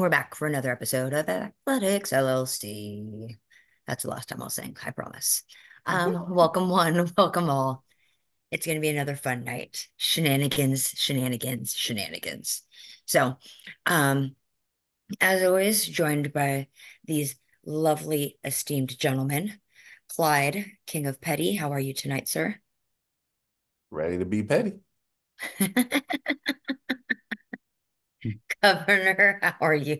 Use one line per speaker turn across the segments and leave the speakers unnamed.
we're back for another episode of Athletics LLC. That's the last time I'll sing, I promise. Welcome one, welcome all. It's going to be another fun night. Shenanigans, shenanigans, shenanigans. So, um, as always, joined by these lovely, esteemed gentlemen. Clyde, King of Petty, how are you tonight, sir?
Ready to be petty.
Governor, how are you?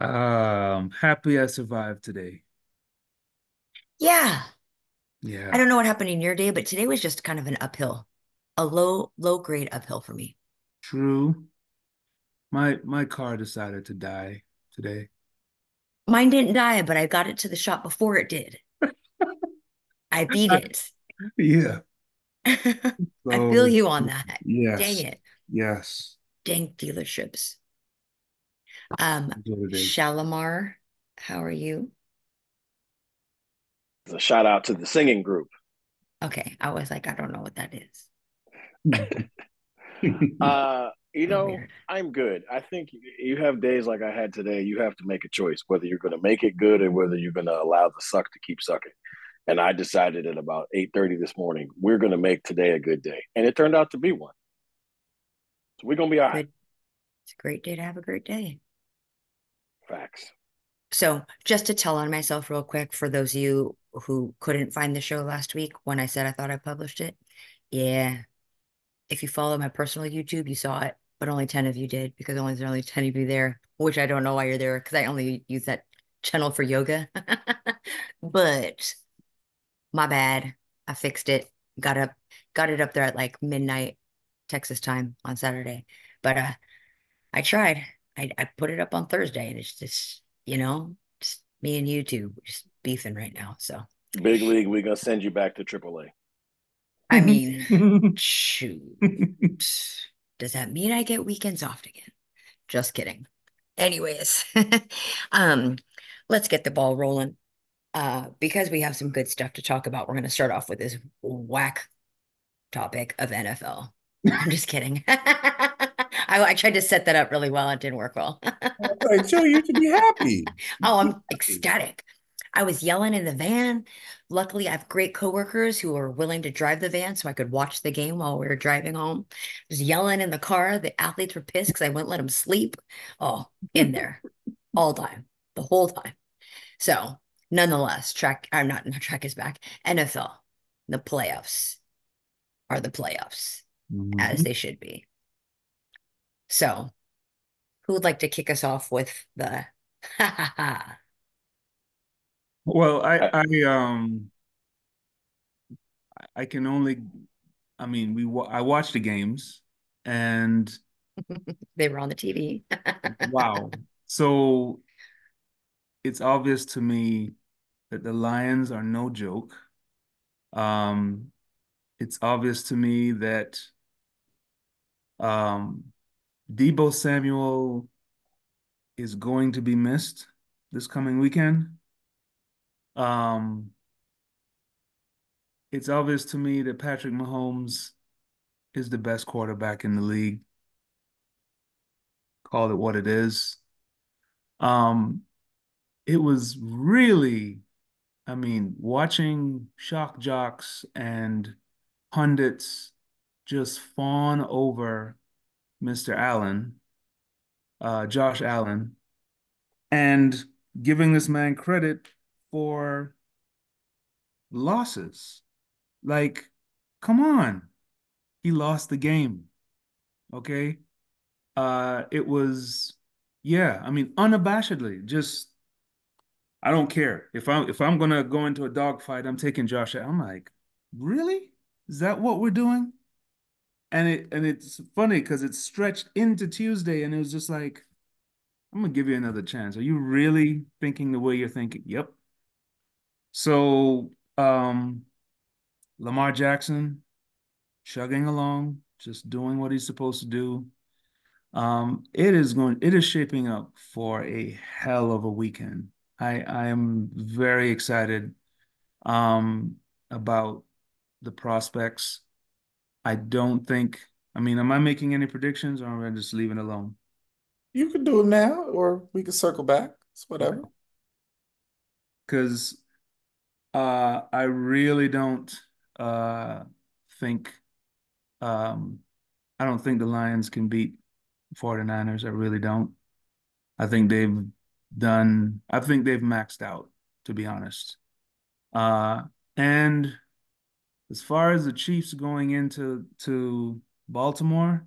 Happy I survived today.
Yeah, I
Yeah,
don't know what happened in your day, but today was just kind of an uphill, a low grade uphill for me.
true. My car decided to die today.
Mine didn't die, but I got it to the shop before it did. I beat it.
Yeah.
I feel
So
you on that. Dang
yes,
it.
yes,
Dang dealerships. Um,
that's what it is.
Shalimar, how are you?
A shout out to the singing group.
Okay, I was like, I don't know what that is. Weird.
I'm good. I think you have days like I had today. You have to make a choice whether you're going to make it good or whether you're going to allow the suck to keep sucking. And I decided at about 8:30 this morning we're going to make today a good day, and it turned out to be one. So we're going to be all right.
Good. It's a great day to have a great day.
Facts.
So, just to tell on myself real quick for those of you who couldn't find the show last week when I said I thought I published it. Yeah, if you follow my personal YouTube, you saw it, but only 10 of you did because there's only 10 of you there, which I don't know why you're there because I only use that channel for yoga. But my bad. I fixed it. Got up, got it up there at like midnight Texas time on Saturday. But I tried. I put it up on Thursday and it's just, just me and you two just beefing right now. So
Big league, we're going to send you back to AAA.
I mean, shoot. Does that mean I get weekends off again? Just kidding. Anyways, um, let's get the ball rolling. Because we have some good stuff to talk about, we're going to start off with this whack topic of NFL. I'm just kidding. I tried to set that up really well. It didn't work well.
Like, Joe, you should be happy.
Oh, I'm ecstatic. I was yelling in the van. Luckily, I have great coworkers who are willing to drive the van so I could watch the game while we were driving home. Just yelling in the car. The athletes were pissed because I wouldn't let them sleep. Oh, in there all time, the whole time. So, nonetheless, I'm not track is back. NFL, the playoffs are the playoffs as
Mhm.
they should be. So, who would like to kick us off with the ha ha ha?
Well,
I,
I can only, I mean, I watched the games and
They were on the TV.
wow. So it's obvious to me that the Lions are no joke. Um, it's obvious to me that um, Debo Samuel is going to be missed this coming weekend. Um, it's obvious to me that Patrick Mahomes is the best quarterback in the league. Call it what it is. Um, it was really, I mean, watching shock jocks and pundits just fawn over Mr. Allen, Josh Allen, and giving this man credit for losses. Like, come on. He lost the game. Okay. It was, yeah, I mean, unabashedly, just I don't care. If I'm gonna go into a dogfight, I'm taking Josh. I'm like, really? Is that what we're doing? And it's funny because it's stretched into Tuesday, and it was just like, I'm gonna give you another chance. Are you really thinking the way you're thinking? Yep. So, Lamar Jackson chugging along, just doing what he's supposed to do. It is shaping up for a hell of a weekend. I am very excited um about the prospects. I don't think, I mean, am I making any predictions or am I just leaving it alone?
You can do them now, or we can circle back. It's whatever.
Because I really don't uh, think I don't think the Lions can beat 49ers. I really don't. I think I think they've maxed out, to be honest. Uh, and as far as the Chiefs going into Baltimore,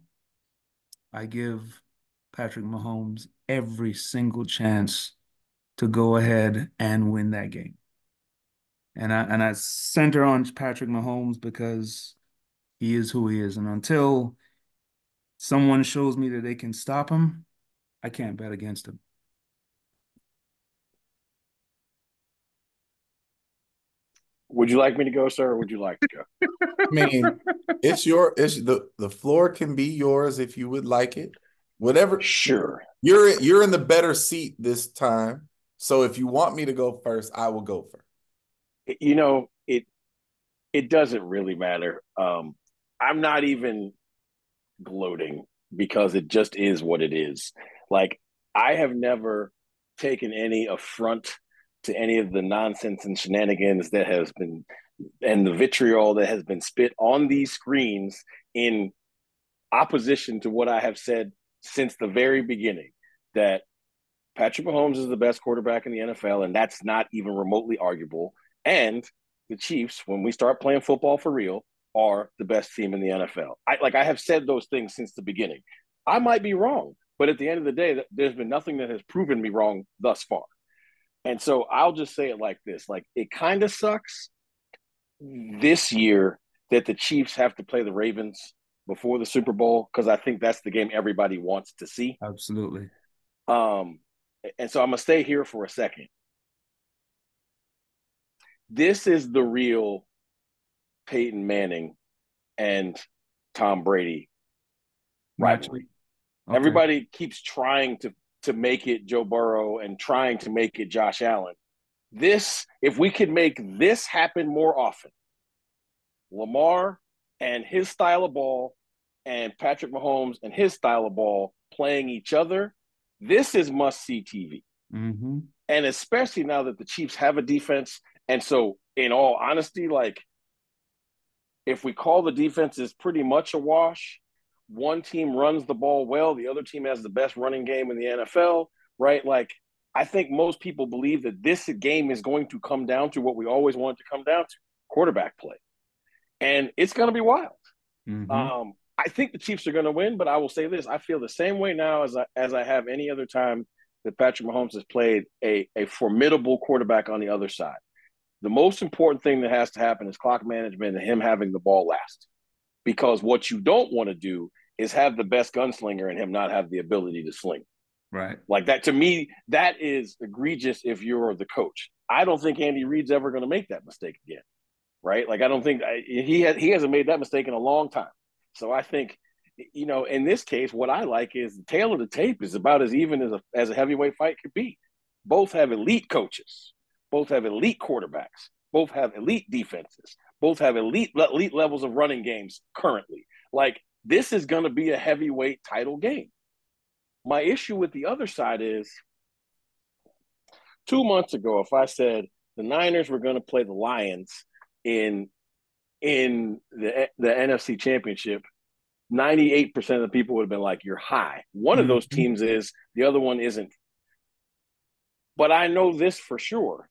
I give Patrick Mahomes every single chance to go ahead and win that game. And I center on Patrick Mahomes because he is who he is. And until someone shows me that they can stop him, I can't bet against him.
Would you like me to go, sir, or would you like to go?
I mean, it's the floor can be yours if you would like it. Whatever.
Sure.
You're in the better seat this time. So if you want me to go first, I will go first.
You know, it doesn't really matter. I'm not even gloating because it just is what it is. Like, I have never taken any affront to any of the nonsense and shenanigans that has been, and the vitriol that has been spit on these screens in opposition to what I have said since the very beginning, that Patrick Mahomes is the best quarterback in the NFL, and that's not even remotely arguable. And the Chiefs, when we start playing football for real, are the best team in the NFL. I have said those things since the beginning. I might be wrong, but at the end of the day, there's been nothing that has proven me wrong thus far. And so I'll just say it like this: like, it kind of sucks this year that the Chiefs have to play the Ravens before the Super Bowl, because I think that's the game everybody wants to see.
Absolutely.
Um, and so I'm gonna stay here for a second. This is the real Peyton Manning and Tom Brady rivalry.
Okay.
Everybody keeps trying to make it Joe Burrow and trying to make it Josh Allen. This, if we could make this happen more often, Lamar and his style of ball and Patrick Mahomes and his style of ball playing each other, this is must-see TV.
Mm-hmm.
And especially now that the Chiefs have a defense. And so, in all honesty, like, if we call the defense is pretty much a wash, one team runs the ball well, the other team has the best running game in the NFL, right? Like, I think most people believe that this game is going to come down to what we always want it to come down to: quarterback play. And it's going to be wild.
Mm-hmm.
I think the Chiefs are going to win, but I will say this: I feel the same way now as I have any other time that Patrick Mahomes has played a formidable quarterback on the other side. The most important thing that has to happen is clock management and him having the ball last. Because what you don't want to do is have the best gunslinger and him not have the ability to sling.
Right.
Like, that, to me, that is egregious if you're the coach. I don't think Andy Reid's ever going to make that mistake again. Right? Like, I don't think he hasn't made that mistake in a long time. So I think, in this case, what I like is the tail of the tape is about as even as a heavyweight fight could be. Both have elite coaches. Both have elite quarterbacks. Both have elite defenses. Both have elite levels of running games currently. Like, this is going to be a heavyweight title game. My issue with the other side is, 2 months ago, if I said the Niners were going to play the Lions in the NFC Championship, 98% of the people would have been like, "You're high." One of those teams is, the other one isn't. But I know this for sure.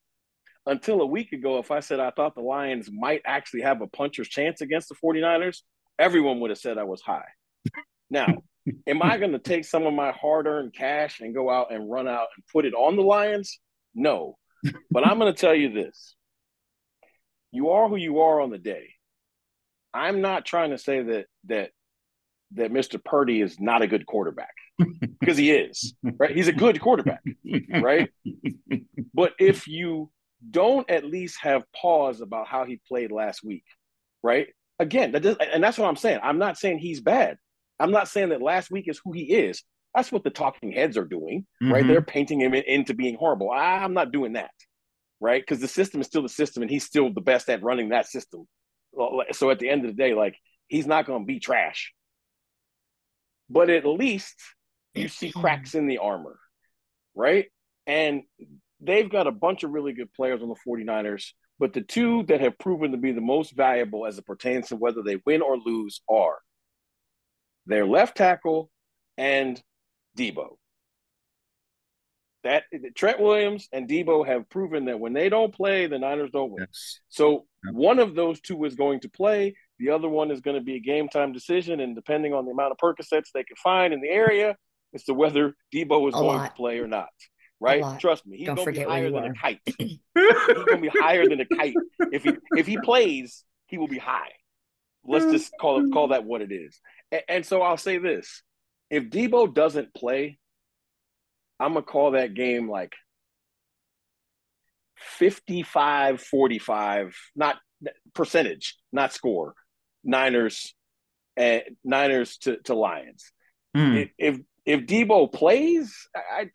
Until a week ago, if I said I thought the Lions might actually have a puncher's chance against the 49ers, everyone would have said I was high. Now, am I going to take some of my hard-earned cash and go out and run out and put it on the Lions? No. But I'm going to tell you this. You are who you are on the day. I'm not trying to say that Mr. Purdy is not a good quarterback, because he is, right? He's a good quarterback, right? But if you don't at least have pause about how he played last week, right? Again, and that's what I'm saying. I'm not saying he's bad. I'm not saying that last week is who he is. That's what the talking heads are doing, right? They're painting him into being horrible. I'm not doing that, right? Because the system is still the system, and he's still the best at running that system. So at the end of the day, like, he's not going to be trash. But at least you see cracks in the armor, right? And they've got a bunch of really good players on the 49ers, but the two that have proven to be the most valuable as it pertains to whether they win or lose are their left tackle and Debo. That Trent Williams and Debo have proven that when they don't play, the Niners don't win.
Yes.
So
Yep.
one of those two is going to play. The other one is going to be a game time decision, and depending on the amount of Percocets they can find in the area, as to whether Debo is
A
going to
lot.
play or not.
A
Right?
lot.
Trust me, he's
Don't
going to be
forget where
higher
you
than a
are.
kite. He's going to be higher than a kite. If he plays, he will be high. Let's just call that what it is. And so I'll say this: if Debo doesn't play, I'm gonna call that game like 55-45, not percentage, not score. Niners to Lions.
Mm.
If Debo plays,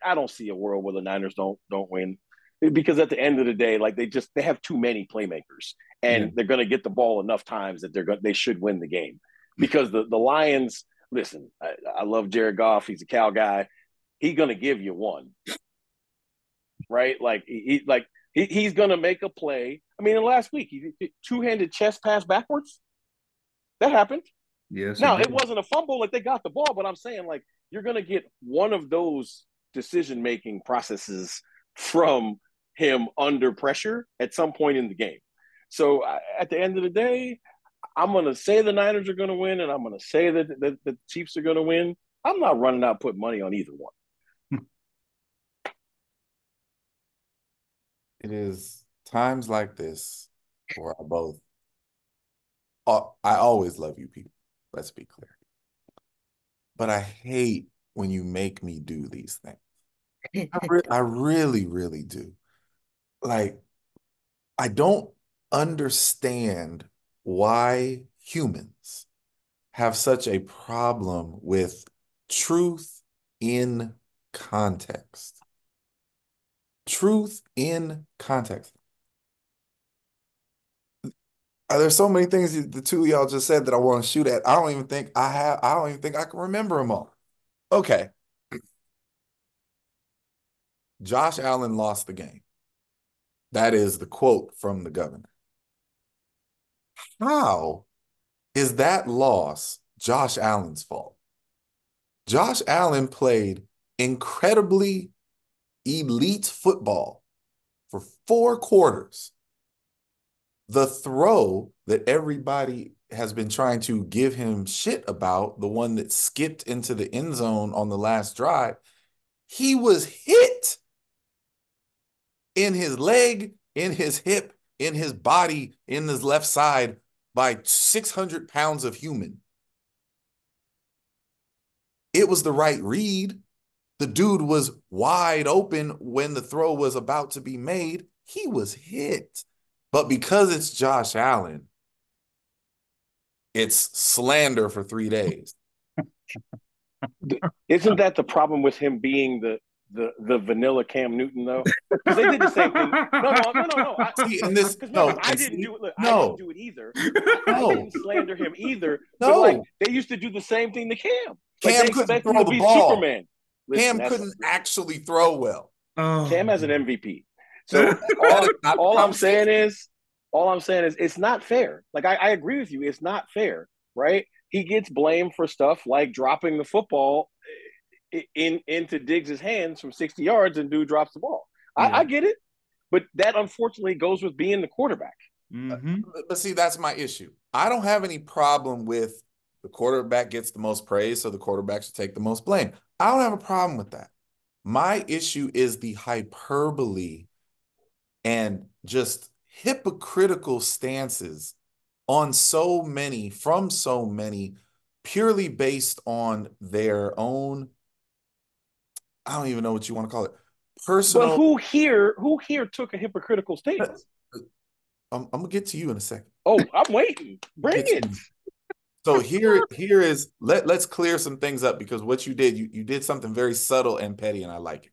I don't see a world where the Niners don't win, because at the end of the day, like they have too many playmakers, and
Yeah.
they're going to get the ball enough times that they should win the game, because the Lions. Listen, I love Jared Goff. He's a Cal guy. He's going to give you one, right? Like he's going to make a play. I mean, last week he two-handed chest pass backwards. That happened.
Yes,
Now,
it
it
did.
wasn't a fumble, like they got the ball, but I'm saying, like, you're going to get one of those decision-making processes from him under pressure at some point in the game. So at the end of the day, I'm going to say the Niners are going to win, and I'm going to say that the Chiefs are going to win. I'm not running out putting money on either one.
It is times like this where I always love you people. Let's be clear. But I hate when you make me do these things. I really, really do. Like, I don't understand why humans have such a problem with truth in context. Truth in context. There's so many things the two of y'all just said that I want to shoot at. I don't even think I can remember them all. Okay. Josh Allen lost the game. That is the quote from the governor. How is that loss Josh Allen's fault? Josh Allen played incredibly elite football for 4 quarters. The throw that everybody has been trying to give him shit about, the one that skipped into the end zone on the last drive, he was hit in his leg, in his hip, in his body, in his left side by 600 pounds of human. It was the right read. The dude was wide open when the throw was about to be made. He was hit. But because it's Josh Allen, it's slander for 3 days.
Isn't that the problem with him being the vanilla Cam Newton, though? Because they did the same thing. No.
See, and this,
I didn't do it. Look, I didn't do it either. I didn't slander him either.
No.
But like they used to do the same thing to Cam. Like
Cam
they
couldn't
expect him
throw
to
the
be
ball.
Superman. Listen,
Cam couldn't actually throw well.
Oh.
Cam has an MVP. So all I'm saying is it's not fair. Like I agree with you. It's not fair, right? He gets blamed for stuff like dropping the football into Diggs' hands from 60 yards, and dude drops the ball. I get it, but that unfortunately goes with being the quarterback.
Mm-hmm.
But see, that's my issue. I don't have any problem with the quarterback gets the most praise, so the quarterback should take the most blame. I don't have a problem with that. My issue is the hyperbole and just hypocritical stances from so many, purely based on their own, I don't even know what you want to call it, personal.
But who here took a hypocritical stance?
I'm gonna get to you in a second.
Oh, I'm waiting. Bring it.
So here is let's clear some things up, because what you did something very subtle and petty, and I like it.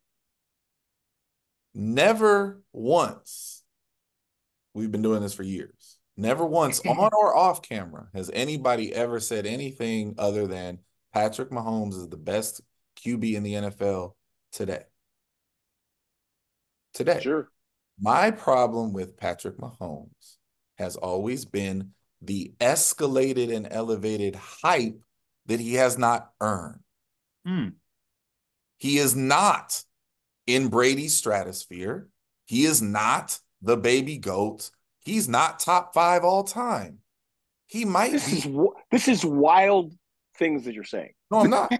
Never once, we've been doing this for years, never once on or off camera has anybody ever said anything other than Patrick Mahomes is the best QB in the NFL today. Today.
Sure.
My problem with Patrick Mahomes has always been the escalated and elevated hype that he has not earned. He is not in Brady's stratosphere. He is not the baby GOAT. He's not top 5 all time. He might
This is wild things that you're saying.
No, I'm not.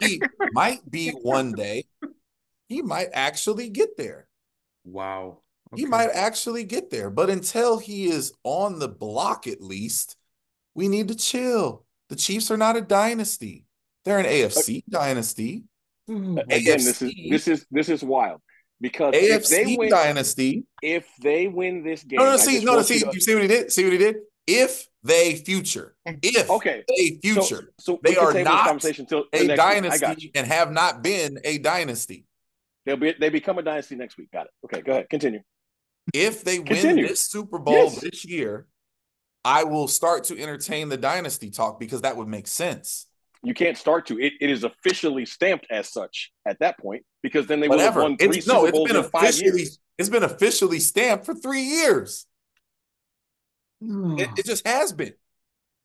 He might be one day. He might actually get there.
Wow.
He might actually get there. But until he is on the block, at least, we need to chill. The Chiefs are not a dynasty. They're an AFC dynasty.
Again,
AFC,
this is wild because
AFC dynasty.
If they win this game,
You see what he did? See what he did? If they future,
so
they are not
a
dynasty and have not been a dynasty.
They become a dynasty next week. Got it. Okay, go ahead. Continue.
If they win this Super Bowl this year, I will start to entertain the dynasty talk because that would make sense.
You can't start to. It is officially stamped as such at that point because then they would have won 3 Super Bowls in 5 years.
It's been officially stamped for 3 years. It just has been.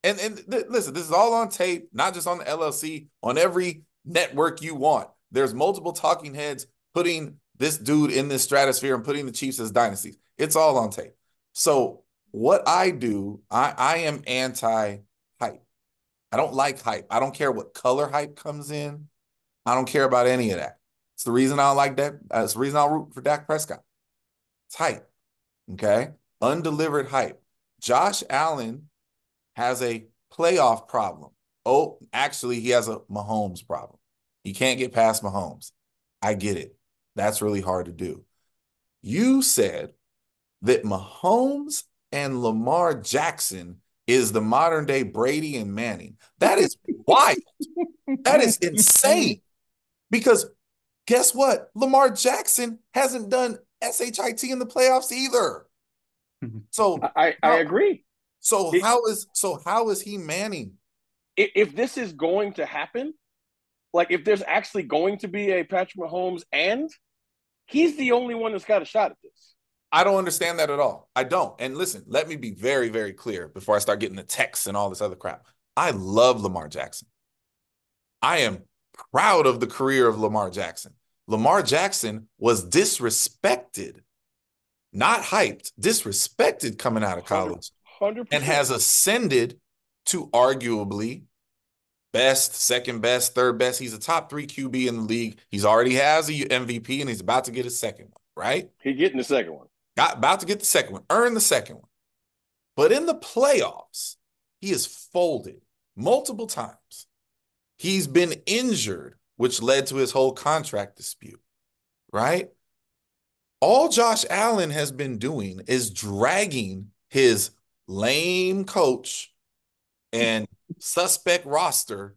And listen, this is all on tape, not just on the LLC, on every network you want. There's multiple talking heads putting this dude in this stratosphere and putting the Chiefs as dynasties. It's all on tape. So what I do, I am anti-hype. I don't like hype. I don't care what color hype comes in. I don't care about any of that. It's the reason I don't like that. It's the reason I'll root for Dak Prescott. It's hype. Okay? Undelivered hype. Josh Allen has a playoff problem. Oh, actually, he has a Mahomes problem. He can't get past Mahomes. I get it. That's really hard to do. You said that Mahomes and Lamar Jackson is the modern day Brady and Manning. That is wild. That is insane. Because guess what? Lamar Jackson hasn't done SHIT in the playoffs either. So
I agree.
So how is he Manning?
If this is going to happen, like if there's actually going to be a Patrick Mahomes and he's the only one that's got a shot at this.
I don't understand that at all. I don't. And listen, let me be very, very clear before I start getting the texts and all this other crap. I love Lamar Jackson. I am proud of the career of Lamar Jackson. Lamar Jackson was disrespected, not hyped, disrespected coming out of college
100%.
And has ascended to arguably best, second best, third best. He's a top 3 QB in the league. He's already has a MVP and he's about to get his second one, right?
He's getting the second one.
About to get the second one, earn the second one. But in the playoffs, he has folded multiple times. He's been injured, which led to his whole contract dispute, right? All Josh Allen has been doing is dragging his lame coach and suspect roster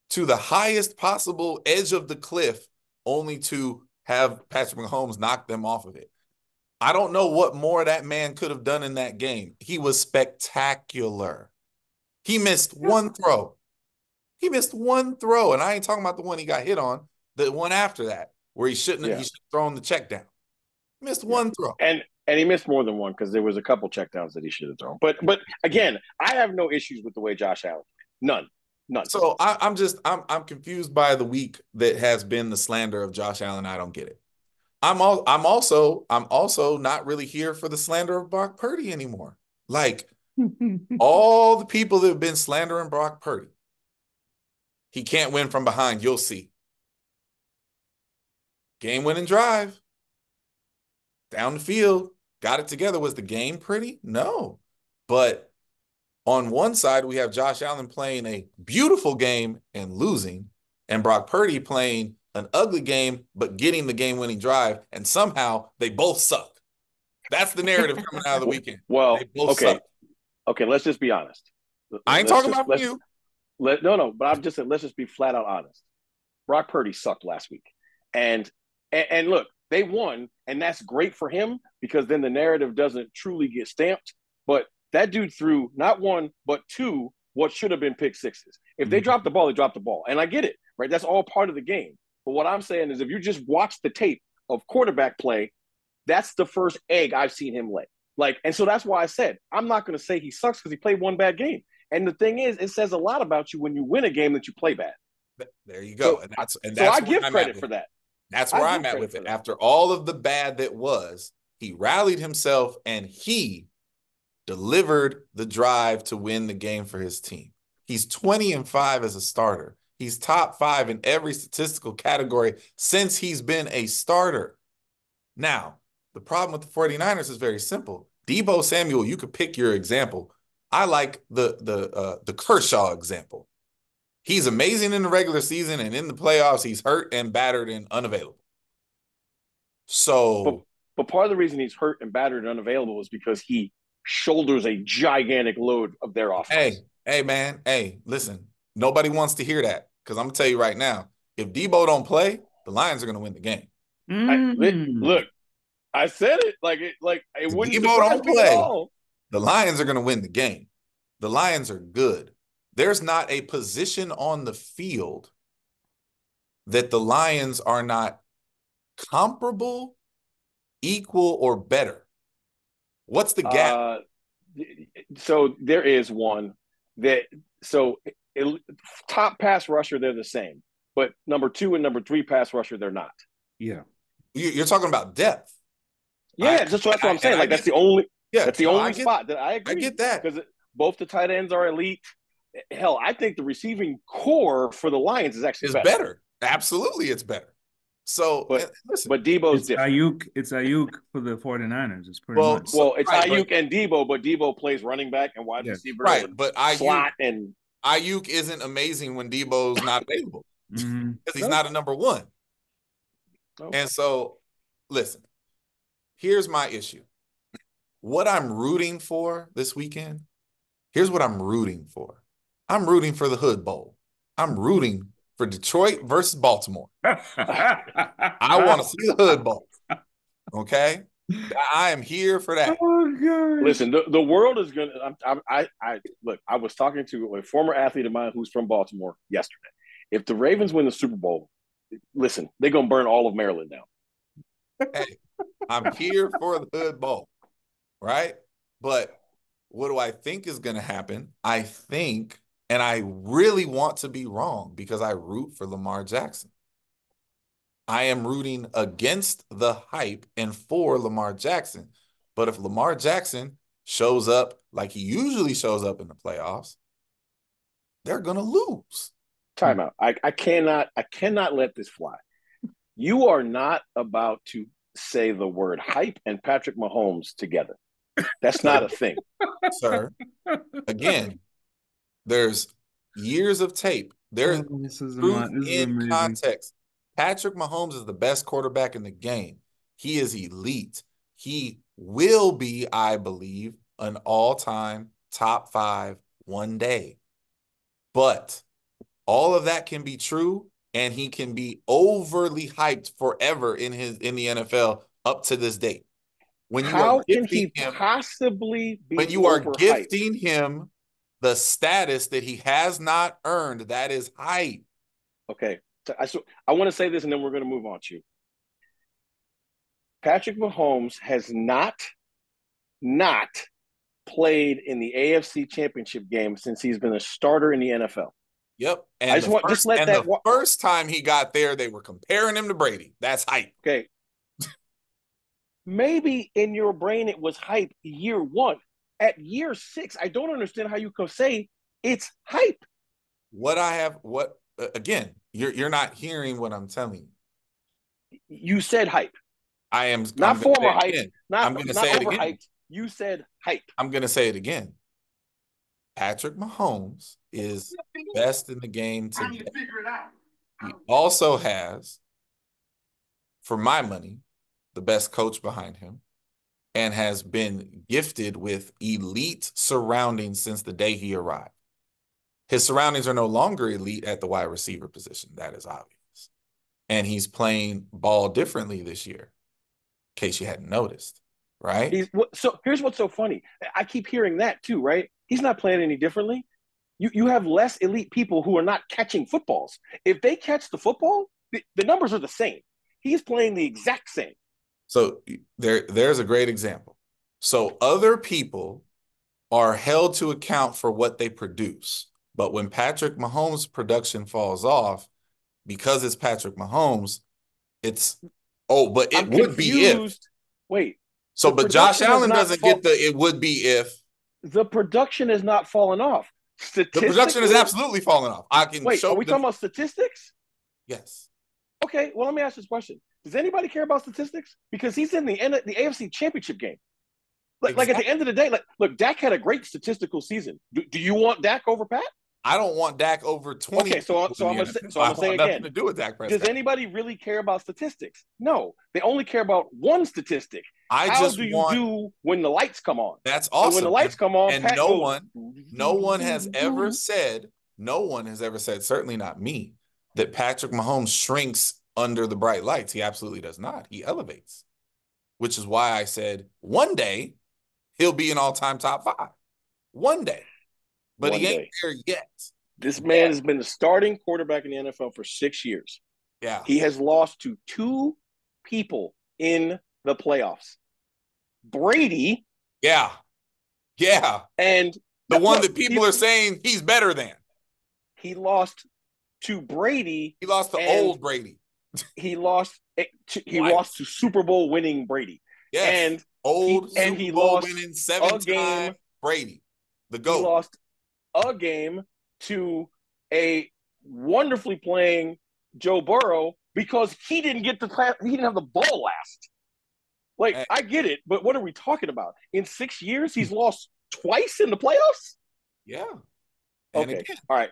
to the highest possible edge of the cliff, only to have Patrick Mahomes knock them off of it. I don't know what more that man could have done in that game. He was spectacular. He missed one throw. He missed one throw, and I ain't talking about the one he got hit on, the one after that, where he shouldn't have, he should have thrown the check down. He missed one throw.
And he missed more than one because there was a couple checkdowns that he should have thrown. But again, I have no issues with the way Josh Allen played. None.
So I'm confused by the week that has been the slander of Josh Allen. I don't get it. I'm also not really here for the slander of Brock Purdy anymore. Like all the people that have been slandering Brock Purdy. He can't win from behind. You'll see. Game-winning drive. Down the field. Got it together. Was the game pretty? No. But on one side, we have Josh Allen playing a beautiful game and losing, and Brock Purdy playing an ugly game but getting the game-winning drive, and somehow they both suck. That's the narrative coming out of the weekend.
Well,
they both suck.
Okay, let's just be honest.
I ain't talking about you.
But I'm just saying, let's just be flat out honest. Brock Purdy sucked last week. And look, they won, and that's great for him because then the narrative doesn't truly get stamped. But that dude threw not one, but 2 what should have been pick sixes. If they dropped the ball, they dropped the ball. And I get it. right? That's all part of the game. But what I'm saying is if you just watch the tape of quarterback play, that's the first egg I've seen him lay. Like, and so that's why I said I'm not going to say he sucks because he played one bad game. And the thing is, it says a lot about you when you win a game that you play bad.
There you go.
So,
And
so
that's
I
where
give
I'm at
credit
with
for
it.
that.
That's
I
where
give
I'm at
credit
with
for
it.
that.
After all of the bad that was, he rallied himself and he delivered the drive to win the game for his team. He's 20-5 as a starter. He's top 5 in every statistical category since he's been a starter. Now, the problem with the 49ers is very simple. Deebo Samuel, you could pick your example. I like the Kershaw example. He's amazing in the regular season, and in the playoffs, he's hurt and battered and unavailable.
But
So,
but part of the reason he's hurt and battered and unavailable is because he shoulders a gigantic load of their offense.
hey, man, hey, listen, nobody wants to hear that because I'm gonna tell you right now, if Deebo don't play, the Lions are gonna win the game.
Look, I said it like it
If
wouldn't
Deebo
surprise
don't
me at
play,
all.
the Lions are gonna win the game. The Lions are good. There's not a position on the field that the Lions are not comparable, equal, or better. What's the gap?
So there is one that so top pass rusher they're the same, but number 2 and number 3 pass rusher they're not.
Yeah.
You're talking about depth.
Yeah, that's what I'm saying. Like that's the only spot that I agree.
I get that
because both the tight ends are elite. Hell, I think the receiving core for the Lions is actually
better. Absolutely, it's better. So, listen,
but Debo's
it's
different.
It's Ayuk for the 49ers. It's pretty much.
Well, it's Ayuk and Debo, but Debo plays running back and wide receiver,
right?
and
but Ayuk,
slot and
Ayuk isn't amazing when Debo's not available because he's not a number 1. And so, listen, here's my issue. What I'm rooting for this weekend, here's what I'm rooting for. I'm rooting for the Hood Bowl. I'm rooting for Detroit versus Baltimore. I want to see the Hood Bowl. Okay? I am here for that.
Oh, God.
Listen, the world is going to look, I was talking to a former athlete of mine who's from Baltimore yesterday. If the Ravens win the Super Bowl, listen, they're going to burn all of Maryland down.
Hey, I'm here for the Hood Bowl, right? But what do I think is going to happen? I think, and I really want to be wrong because I root for Lamar Jackson. I am rooting against the hype and for Lamar Jackson. But if Lamar Jackson shows up like he usually shows up in the playoffs, they're going to lose.
Timeout. I cannot let this fly. You are not about to say the word hype and Patrick Mahomes together. That's not a thing.
Sir, again, there's years of tape. There's proof in context. Patrick Mahomes is the best quarterback in the game. He is elite. He will be, I believe, an all-time top 5 one day. But all of that can be true, and he can be overly hyped forever in the NFL up to this date. When you
How
are
can he
him,
possibly be
when you are
overhyped?
gifting him the status that he has not earned, that is hype.
Okay. I want to say this, and then we're going to move on to you. Patrick Mahomes has not played in the AFC Championship game since he's been a starter in the NFL.
Yep. And the first time he got there, they were comparing him to Brady. That's hype.
Okay. Maybe in your brain it was hype year 1. At year 6, I don't understand how you can say it's hype.
Again, you're not hearing what I'm telling you.
You said hype.
I am
not former hype.
I'm going to say it again.
You said hype.
I'm going to say it again. Patrick Mahomes is best in the game today. He also has, for my money, the best coach behind him and has been gifted with elite surroundings since the day he arrived. His surroundings are no longer elite at the wide receiver position. That is obvious. And he's playing ball differently this year, in case you hadn't noticed, right?
So here's what's so funny. I keep hearing that too, right? He's not playing any differently. You have less elite people who are not catching footballs. If they catch the football, the numbers are the same. He's playing the exact same.
So there's a great example. So other people are held to account for what they produce. But when Patrick Mahomes' production falls off, because it's Patrick Mahomes, but it
I'm
would be if.
confused. Wait.
So, but Josh
production has
Allen
not
doesn't get the it would be if.
The production has not fallen off.
The production is absolutely falling off. I can
Wait,
show
are we talking about statistics?
Yes.
Okay, well, let me ask this question. Does anybody care about statistics? Because he's in the AFC Championship game. Like at the end of the day, look, Dak had a great statistical season. Do you want Dak over Pat?
I don't want Dak over 20.
Okay, so I'm gonna say again.
Nothing to do with Dak Prescott.
Does anybody really care about statistics? No, they only care about one statistic. How do you do when the lights come on?
That's awesome.
And when the lights come on,
and
Pat
no
goes,
one has ever said, certainly not me, that Patrick Mahomes shrinks under the bright lights. He absolutely does not. He elevates, which is why I said one day he'll be an all-time top 5. One day. But he ain't there yet.
This man has been the starting quarterback in the NFL for 6 years.
Yeah.
He has lost to 2 people in the playoffs. Brady.
Yeah. Yeah.
And
the one that people are saying he's better than.
He lost to Brady.
He lost to old Brady.
He lost to Super Bowl winning Brady.
Yes.
And
Super Bowl winning 7-time Brady. The GOAT.
He lost a game to a wonderfully playing Joe Burrow because he didn't have the ball last. I get it, but what are we talking about? In 6 years, he's lost twice in the playoffs?
Yeah.
Okay. Again, all right.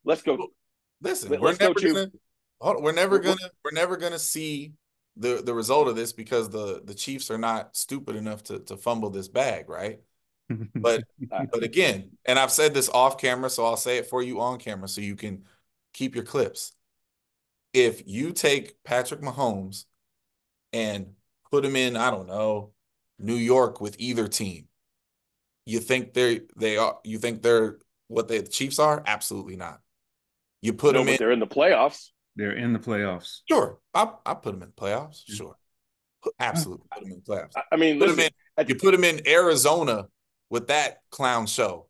Let's go.
Listen, we're never gonna see the result of this because the Chiefs are not stupid enough to fumble this bag, right? But again, and I've said this off camera, so I'll say it for you on camera so you can keep your clips. If you take Patrick Mahomes and put him in, I don't know, New York with either team, you think they're what the Chiefs are? Absolutely not. You put them in.
They're in the playoffs.
They're in the playoffs.
Sure, I put them in the playoffs. Sure, absolutely put them in the playoffs.
I mean,
you put them in Arizona with that clown show.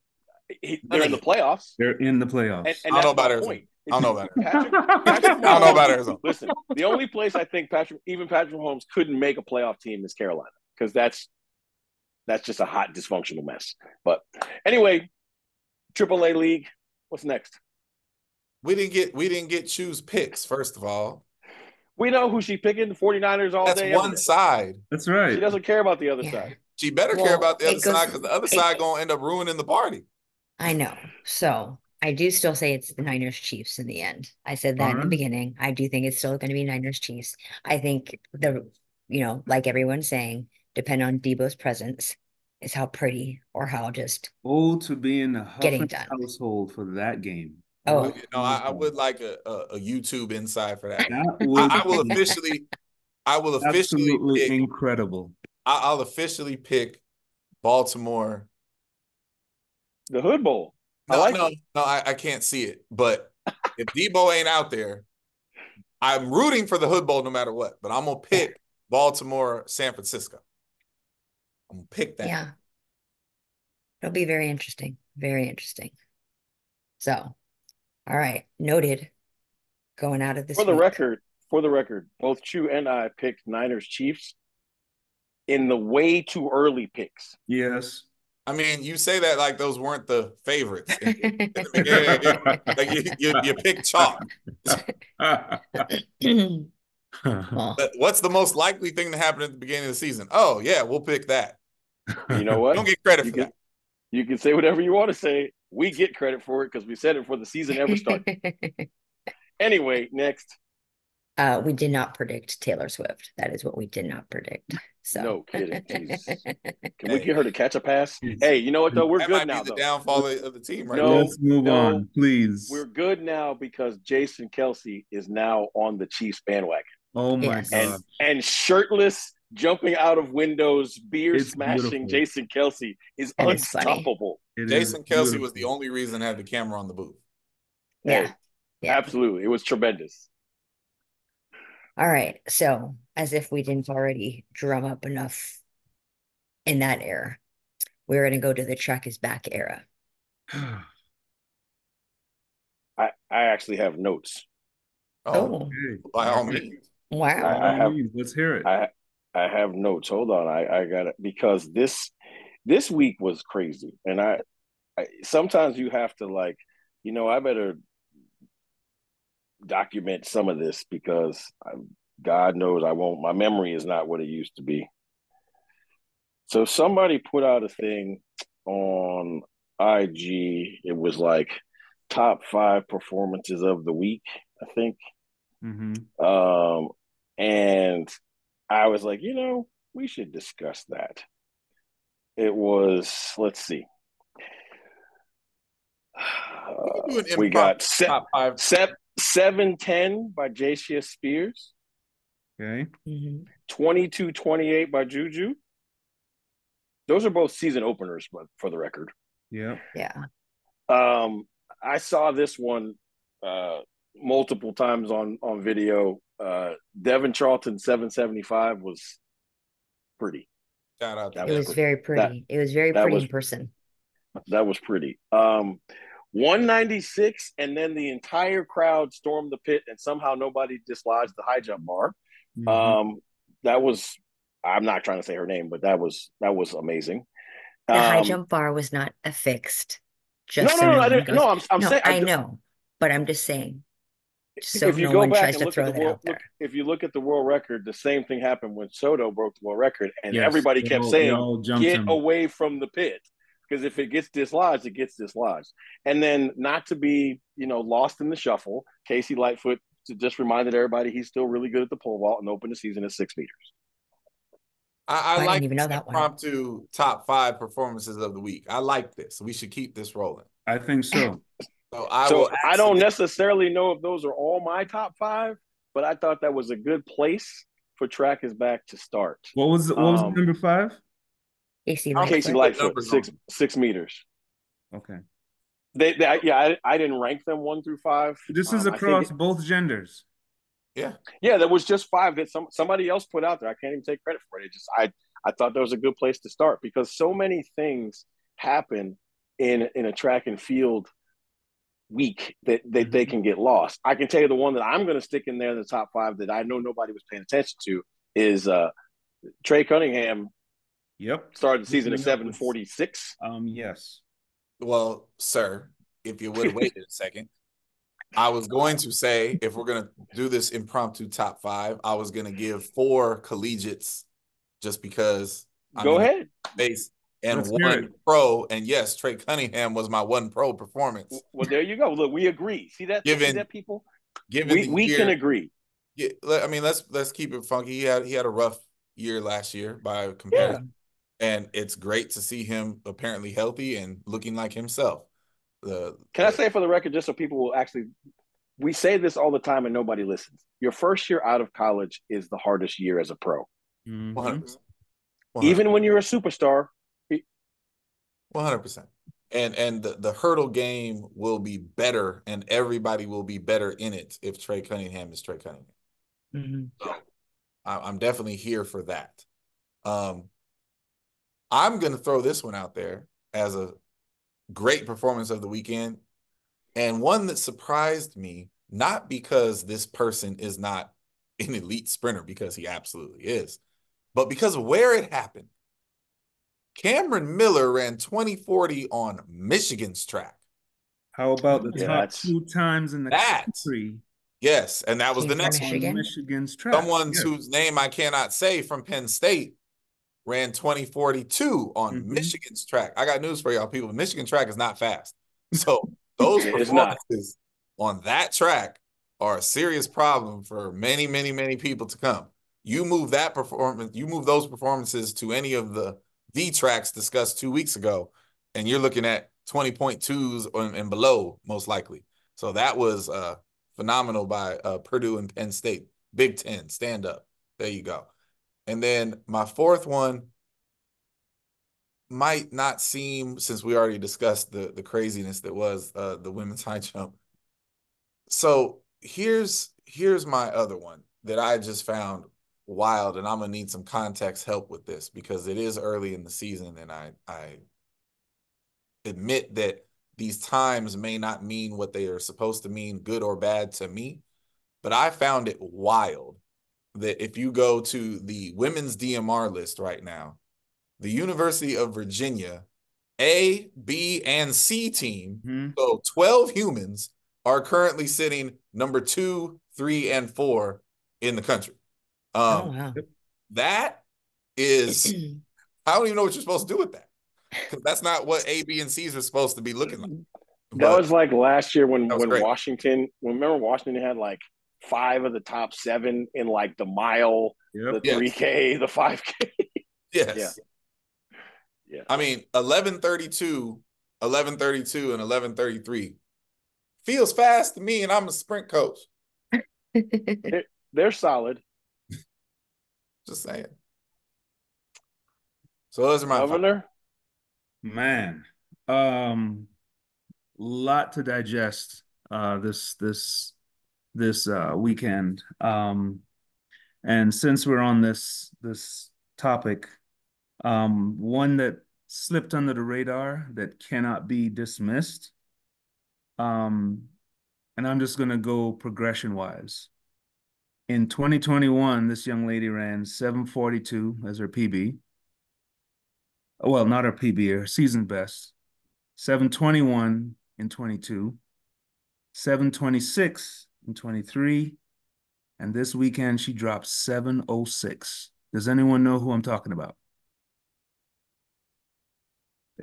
They're in the playoffs.
They're in the playoffs.
And I don't know about Arizona.
I don't know about
Patrick I don't
know about Arizona.
Listen, the only place I think Patrick Mahomes couldn't make a playoff team is Carolina because that's just a hot dysfunctional mess. But anyway, AAA League. What's next?
We didn't get choose picks, first of all.
We know who she's picking, the 49ers all day.
That's one side.
That's right.
She doesn't care about the other side.
She better care about the other side because the other side going to end up ruining the party.
I know. So I do still say it's the Niners Chiefs in the end. I said that in the beginning. I do think it's still going to be Niners Chiefs. I think like everyone's saying, depend on Debo's presence is how pretty or how just
to be in the Huffman household for that game.
Oh,
I would like a YouTube inside for that.
I
will officially
absolutely
pick,
incredible.
I'll officially pick Baltimore.
The Hood Bowl.
I can't see it. But if Debo ain't out there, I'm rooting for the Hood Bowl no matter what. But I'm gonna pick Baltimore, San Francisco. I'm gonna pick that.
Yeah. It'll be very interesting. Very interesting. So, all right. Noted. Going out of this
For the record, both Chu and I picked Niners Chiefs in the way too early picks.
Yes.
I mean, you say that like those weren't the favorites. In the beginning. Like you picked chalk. But what's the most likely thing to happen at the beginning of the season? Oh, yeah, we'll pick that.
You know what?
Don't get credit for that.
You can say whatever you want to say. We get credit for it because we said it before the season ever started. Anyway, next.
We did not predict Taylor Swift. That is what we did not predict. So
no kidding. Can we get her to catch a pass? Hey, you know what though? We're good now.
The downfall of the team, right?
Let's move on, please.
We're good now because Jason Kelce is now on the Chiefs bandwagon.
Oh my God!
And shirtless jumping out of windows, beer
It's
smashing
beautiful.
Jason Kelsey is
That is funny.
unstoppable.
It is
Jason Kelsey was the
beautiful.
only reason to have the camera on the booth.
Yeah.
Hey,
Yeah.
absolutely. It was tremendous.
All right. So, as if we didn't already drum up enough in that era, we're going to go to the Chuck is back era.
I actually have notes.
Oh,
Oh,
Okay.
by all
All right.
means.
wow.
I have
Let's hear it.
I have notes. Hold on. I got it because this week was crazy. And I sometimes you have to like, I better document some of this because God knows I won't. My memory is not what it used to be. So somebody put out a thing on IG. It was like top 5 performances of the week, I think.
Mm-hmm.
And I was like, we should discuss that. It was, let's see.
We can do an
We got
impromptu top 5.
7-10 by Jacia Spears.
Okay.
22-28 by Juju. Those are both season openers, but for the record.
Yeah.
Yeah.
I saw this one multiple times on video. Devin Charlton 775 was pretty.
Shout out to
It was very pretty. It was very pretty in person.
That was pretty. 196, and then the entire crowd stormed the pit, and somehow nobody dislodged the high jump bar.
Mm-hmm.
That was, I'm not trying to say her name, but that was amazing.
The high jump bar was not affixed.
No,
Just so no
I
one
didn't.
goes,
No, I'm
no,
saying.
I know, but I'm just saying, so
If you
no
go
one
back
tries
and
to
look at
throw
the
that out there.
if you look at the world record, the same thing happened when Soto broke the world record, and
Yes.
everybody kept
They
saying,
all jumped
"Get
him.
away from the pit." Because if it gets dislodged, it gets dislodged. And then not to be, lost in the shuffle, Casey Lightfoot just reminded everybody he's still really good at the pole vault and opened the season at 6 meters.
I
I
like
didn't even
this
know that one.
impromptu top 5 performances of the week. I like this. We should keep this rolling.
I think so.
So
I don't necessarily know if those are all my top 5, but I thought that was a good place for Track is Back to start.
What was number 5?
Casey
Casey
Lightfoot.
Lightfoot, 6 meters.
Okay.
I didn't rank them 1 through 5.
This is across both genders.
Yeah.
Yeah, there was just 5 that somebody else put out there. I can't even take credit for it. I thought that was a good place to start because so many things happen in a track and field week that they can get lost. I can tell you the one that I'm going to stick in there in the top 5 that I know nobody was paying attention to is Trey Cunningham.
Yep.
Started the season at 746.
Yes.
Well, sir, if you would have waited a second, I was going to say, if we're going to do this impromptu top 5, I was going to give 4 collegiates just because
Go ahead.
Base and
Let's hear
1
it.
pro. And yes, Trey Cunningham was my 1 pro performance.
Well, there you go. Look, we agree. See that people? We can agree.
Yeah, I mean, let's keep it funky. He had a rough year last year by comparison. And it's great to see him apparently healthy and looking like himself.
Can I say for the record, just so people will actually, we say this all the time and nobody listens. Your first year out of college is the hardest year as a pro.
100%.
Even when you're a superstar.
100%. And the hurdle game will be better and everybody will be better in it if Trey Cunningham is Trey Cunningham. So I'm definitely here for that. I'm going to throw this one out there as a great performance of the weekend and one that surprised me, not because this person is not an elite sprinter, because he absolutely is, but because of where it happened. Cameron Miller ran 2040 on Michigan's track.
How about the top 2 times in the country?
Yes, and that was the next
one.
Michigan's track.
Someone whose name I cannot say from Penn State ran 2042 on Michigan's track. I got news for y'all people. Michigan track is not fast. So those performances on that track are a serious problem for many, many, many people to come. You move those performances to any of the tracks discussed 2 weeks ago, and you're looking at 20.2s and below, most likely. So that was phenomenal by Purdue and Penn State. Big Ten, stand up. There you go. And then my fourth one might not seem, since we already discussed the craziness that was the women's high jump. So here's my other one that I just found wild, and I'm gonna need some context help with this because it is early in the season, and I admit that these times may not mean what they are supposed to mean, good or bad to me. But I found it wild that if you go to the women's DMR list right now, the University of Virginia A, B, and C team, so 12 humans, are currently sitting number 2, 3, and 4 in the country.
Oh, wow.
That is, I don't even know what you're supposed to do with that because that's not what A, B, and C's are supposed to be looking like.
That
But
was like last year
that was
when
great.
Washington. Remember Washington had like 5 of the top 7 in like the mile, the
Yes.
3K, the 5K. Yeah,
Yes.
yeah.
I mean, 11:32, 11:32, and 11:33 feels fast to me, and I'm a sprint coach.
They're solid.
Just saying. So those are my 5.
Governor.
Man, lot to digest this weekend. And since we're on this topic, one that slipped under the radar that cannot be dismissed. And I'm just gonna go progression wise. In 2021, this young lady ran 7:42 as her PB. Well, not her PB, her season best. 7:21 in 22, 7:26 in 23, and this weekend she dropped 7:06. Does anyone know who I'm talking about?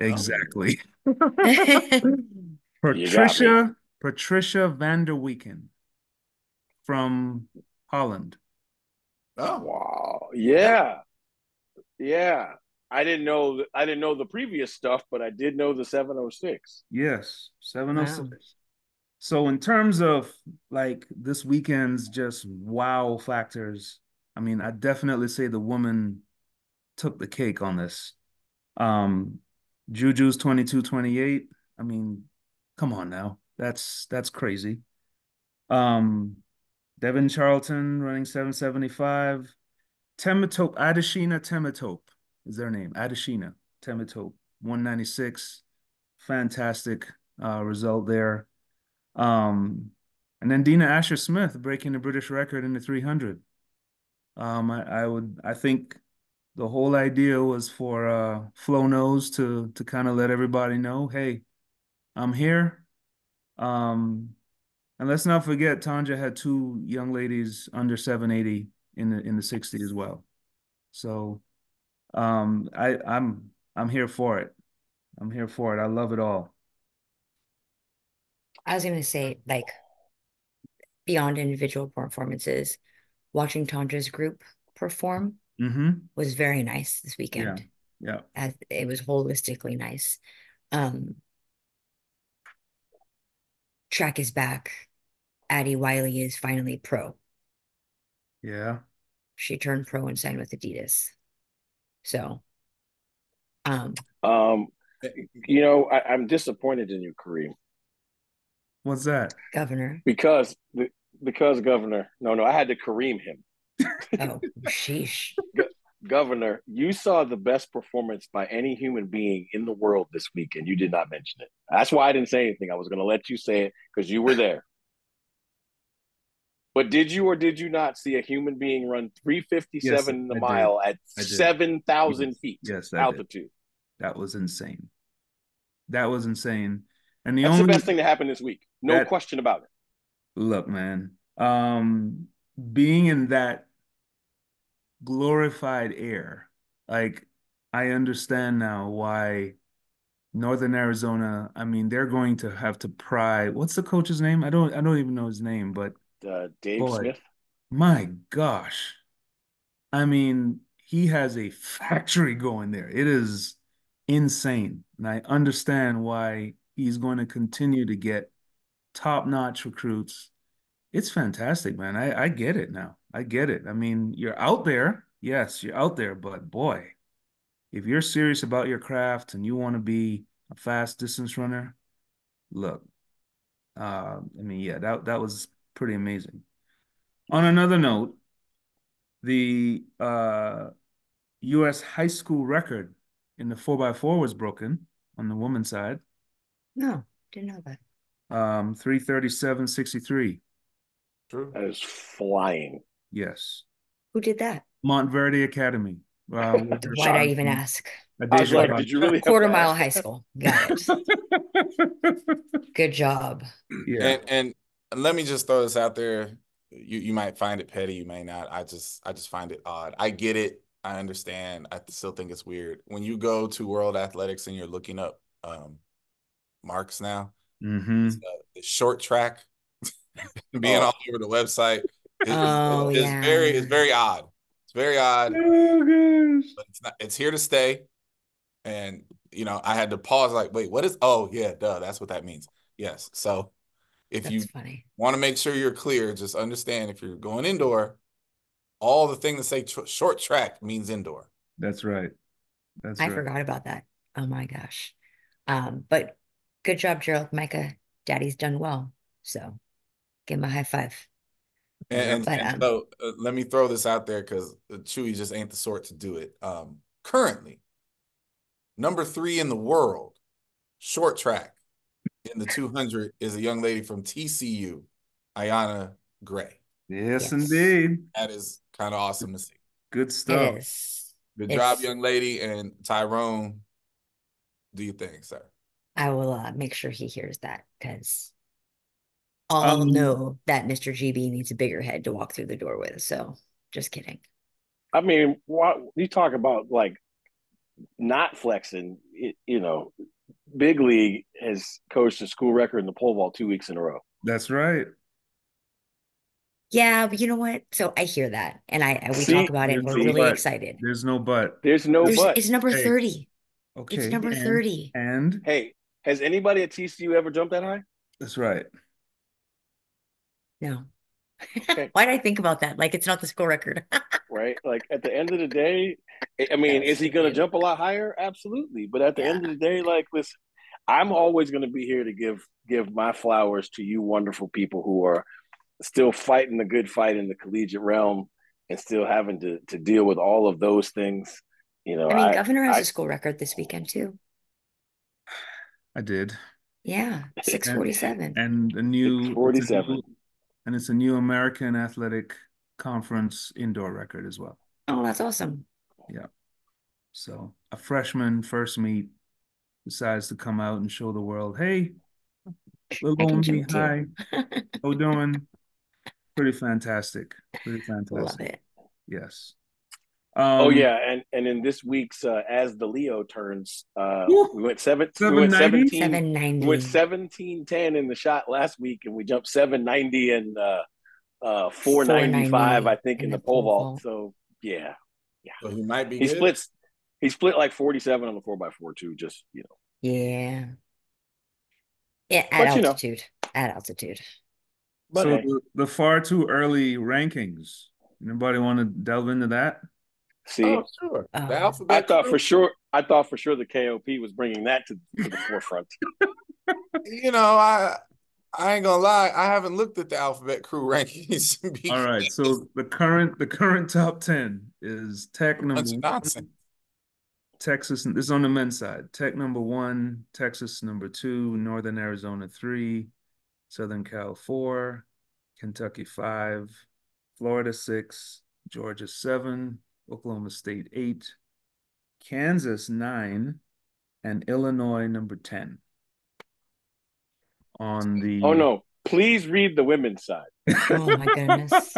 Exactly.
You got me.
Patricia van der Weeken from Holland.
Oh,
Wow. Yeah. Yeah. I didn't know the previous stuff, but I did know the 706.
Yes, 7:06.
Wow.
So in terms of like this weekend's just wow factors, I mean, I definitely say the woman took the cake on this. Um, Juju's 22:28. I mean, come on now. That's crazy. Um, Devin Charlton running 7:75. Adeshina Temitope is their name. Adeshina Temitope, 196. Fantastic result there. And then Dina Asher Smith breaking the British record in the 300. I think the whole idea was for Flo Knows to kind of let everybody know, hey, I'm here. Um, and let's not forget, Tanja had 2 young ladies under 780 in the 60 as well. So I'm here for it. I'm here for it. I love it all.
I was going to say, like, beyond individual performances, watching Tandra's group perform
Mm-hmm.
was very nice this
Yeah.
weekend.
Yeah.
As it was holistically nice. Um, Track is back. Addie Wiley is finally pro.
Yeah.
She turned pro and signed with Adidas. So, um,
Um, I'm disappointed in you, Kareem,
What's that?
Governor.
because Governor. No, I had to Kareem him.
Oh, sheesh.
Governor, you saw the best performance by any human being in the world this week, and you did not mention it. That's why I didn't say anything. I was going to let you say it because you were there. But did you or did you not see a human being run
Yes,
357 in the
I did.
mile at
I did.
7,000
Yes.
feet
Yes, I did.
altitude?
That was insane. That was insane. And the
That's the
only
best thing to happen this week. No
that
question about it.
look, man, being in that glorified air, like I understand now why Northern Arizona, I mean, they're going to have to pry. What's the coach's name? I don't even know his name, but
Dave
boy,
Smith.
my gosh. I mean, he has a factory going there. It is insane. And I understand why he's going to continue to get top-notch recruits. It's fantastic, man. I get it now. I get it. I mean, you're out there. yes, you're out there, but boy, if you're serious about your craft and you want to be a fast distance runner, look, I mean, yeah, that was pretty amazing. On another note, the U.S. high school record in the 4x4 was broken on the women's side.
No, didn't know that.
3:37:63.
True.
That is flying.
Yes.
Who did that?
Montverde Academy. With their
Why'd I
son,
even ask?
I was like,
Adesia
did you really have
Quarter
to
mile
ask
high
that?
school. Got it. Good job.
Yeah.
And let me just throw this out there. You might find it petty, you may not. I just find it odd. I get it. I understand. I still think it's weird. When you go to World Athletics and you're looking up marks now,
Mm-hmm.
the short track being
Oh,
all over the website
Oh
is
yeah.
very odd. It's very odd,
Oh gosh.
but it's here to stay. And I had to pause like, wait, what is oh yeah, duh, that's what that means. Yes. So if
That's
you
funny.
want to make sure you're clear, just understand if you're going indoor, all the things that say short track means indoor.
That's right. That's
I
right.
forgot about that. Oh my gosh. But good job, Gerald. Micah, Daddy's done well. So give him a high five.
Yeah.
And
But
and so let me throw this out there because Chewy just ain't the sort to do it. Currently, number 3 in the world, short track in the 200 is a young lady from TCU, Ayana Gray.
Yes,
yes,
indeed.
That is kind of awesome to see.
Good
it
stuff.
is.
Good job,
It's
young lady. And Tyrone, do you think, sir?
I will make sure he hears that because all
Um,
know that Mr. GB needs a bigger head to walk through the door with. So just kidding.
I mean, what you talk about like not flexing? Big League has coached a school record in the pole vault 2 weeks in a row.
that's right.
Yeah, but you know what? So I hear that and we talk
See,
about it and
There's
we're
no
see,
really
but.
excited.
There's no but.
there's no but.
It's number
Hey,
30. It's
okay.
number 30.
And
Hey, has anybody at TCU ever jumped that high?
that's right.
No.
Okay,
Why did I think about that? Like it's not the school record.
right? Like at the end of the day, I mean,
That's
is he going to
stupid.
jump a lot higher? Absolutely. But at the
Yeah.
end of the day, like, listen, I'm always going to be here to give my flowers to you, wonderful people who are still fighting the good fight in the collegiate realm and still having to deal with all of those things. You know,
I mean,
I
Governor has a
I
school record this weekend too.
I did.
Yeah,
And
647.
and a
six
new
forty seven.
it's a new American Athletic Conference indoor record as well.
Oh, that's awesome.
Yeah. So a freshman first meet decides to come out and show the world, hey, little
I can
old me,
jump too.
hi, how we doing? Pretty fantastic. Pretty
Love
fantastic.
it.
Yes.
Oh
Um,
yeah, and in this week's as the Leo turns,
whew,
we went seven. We went
790.
17. We went
790,
17-10 in the shot last week, and we jumped 790 and 495, I
490
think,
in
in the
the
pole
pole
vault.
vault.
So yeah, yeah,
So he might be
he
good.
splits. He split like 47 on the 4x4 too. Just
Yeah. Yeah, at
but
altitude. At altitude.
but
So
hey,
the far too early rankings. Anybody want to delve into that?
see,
Oh, sure. The
Oh,
alphabet crew.
I thought for sure the KOP was bringing that to the forefront.
You know, I ain't gonna lie, I haven't looked at the alphabet crew rankings
All
because
right. So the current top 10 is Tech
a bunch
number
of nonsense.
one, Texas. This is on the men's side. Tech number one, Texas number two, Northern Arizona three, Southern Cal four, Kentucky five, Florida six, Georgia seven, Oklahoma State eight, Kansas nine, and Illinois number 10 on
Oh
the
no, please read the women's side.
oh my goodness.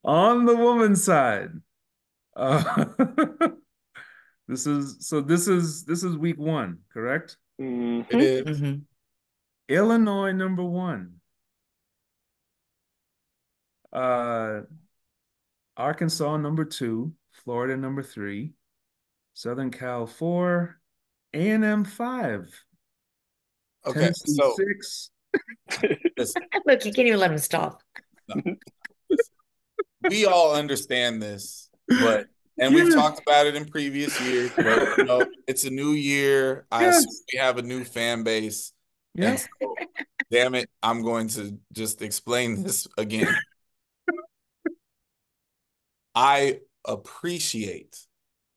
on the woman's side. Uh, this is week one, correct?
It
Mm-hmm.
is.
Hmm.
Illinois number one, uh, Arkansas number two, Florida number three, Southern Cal four, A&M five,
Okay,
Tennessee
so
six,
listen,
Look, you can't even let him stop.
no, we all understand this, but and we've
Yes,
talked about it in previous years, but it's a new year. I assume
yes,
we have a new fan base. And
yep,
so, damn it, I'm going to just explain this again. I appreciate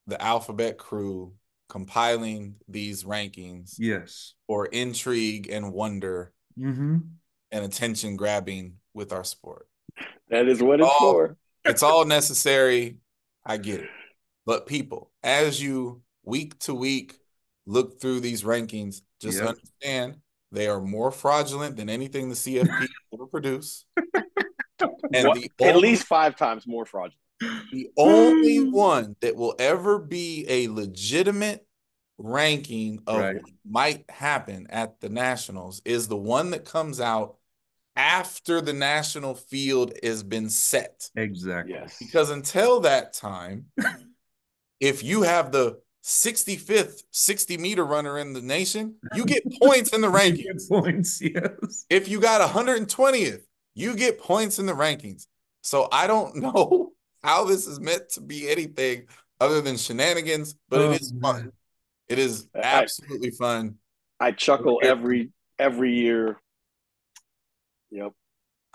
the Alphabet crew compiling these rankings
yes.
for intrigue and wonder
Mm-hmm.
and attention grabbing with our sport.
That is what it's
All
for.
it's all necessary. I get it. But people, as you week to week look through these rankings, just
Yep.
understand they are more fraudulent than anything the CFP ever produce. And
What? At least 5 times more fraudulent.
the only one that will ever be a legitimate ranking of
Right.
what might happen at the Nationals is the one that comes out after the national field has been set.
Exactly.
Yes.
Because until that time, if you have the 65th 60-meter runner in the nation, you get points in the
You get
rankings.
points, yes.
If you got 120th, you get points in the rankings. So I don't know how this is meant to be anything other than shenanigans, but it
Oh
is fun.
man.
It is
I
absolutely fun.
I chuckle every year. Yep.
It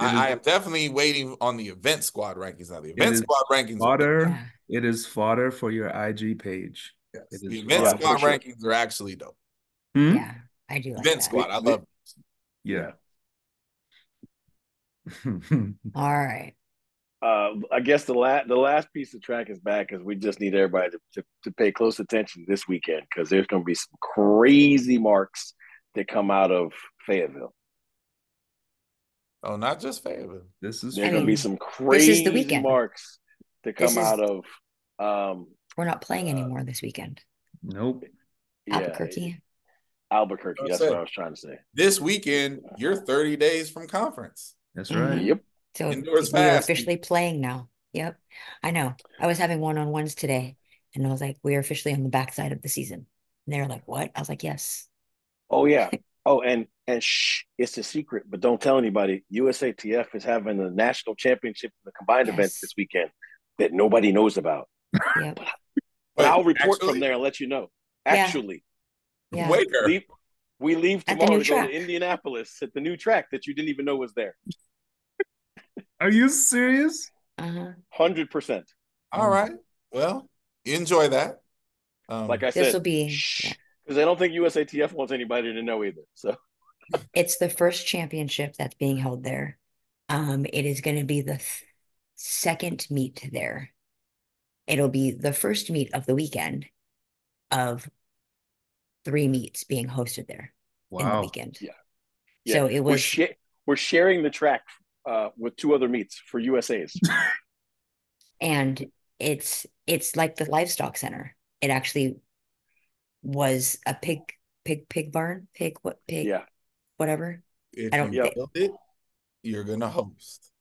I
is
am definitely waiting on the event squad rankings now. The
it
event
is
squad rankings are dope.
fodder.
Yeah.
It is fodder for your IG page.
Yes.
It
The
is
event
Yeah,
fodder.
for
squad
sure.
rankings are actually dope.
Hmm?
Yeah. I do like
Event
that.
squad,
The,
I
the,
love
Yeah.
All right.
I guess the last piece of track is back because we just need everybody to pay close attention this weekend because there's going to be some crazy marks that come out of Fayetteville.
Oh, not just Fayetteville.
This is
There
I
are going to
true.
be
mean,
some
this is the
crazy
weekend.
marks that
This
come out
is,
of,
we're not playing anymore this weekend.
Nope.
yeah,
Albuquerque.
Albuquerque.
I'll
That's what
say
I was trying to say.
this weekend, you're 30 days from conference.
That's right.
Mm-hmm.
Yep.
So
Indoors
we are
fast.
officially playing now. Yep. I know. I was having one-on-ones today and I was like, we are officially on the backside of the season. And they were like, what? I was like, yes.
Oh yeah. Oh, and shh, it's a secret, but don't tell anybody. USATF is having a national championship in the combined events this
Yes.
weekend that nobody knows about.
Yep.
But
Wait,
I'll report from
actually?
there and let you know.
Yeah.
Actually,
Yeah.
Where?
leave, we leave
At the
tomorrow
new
to go to
track.
Indianapolis at the new track that you didn't even know was there.
Are you serious?
Uh-huh.
100%.
All right. Well, enjoy that.
Like I
This
said,
will be, yeah.
shh, because I don't think USATF wants anybody to know either. So
It's the first championship that's being held there. It is going to be the second meet there. It'll be the first meet of the weekend of 3 meets being hosted there in the
Wow.
weekend.
yeah, yeah,
So it was,
we're sharing the track with 2 other meets for USA's.
and it's like the livestock center. It actually was a pig barn, pig,
Yeah,
whatever. I
If
don't
you
yep.
think
build it, you're gonna host.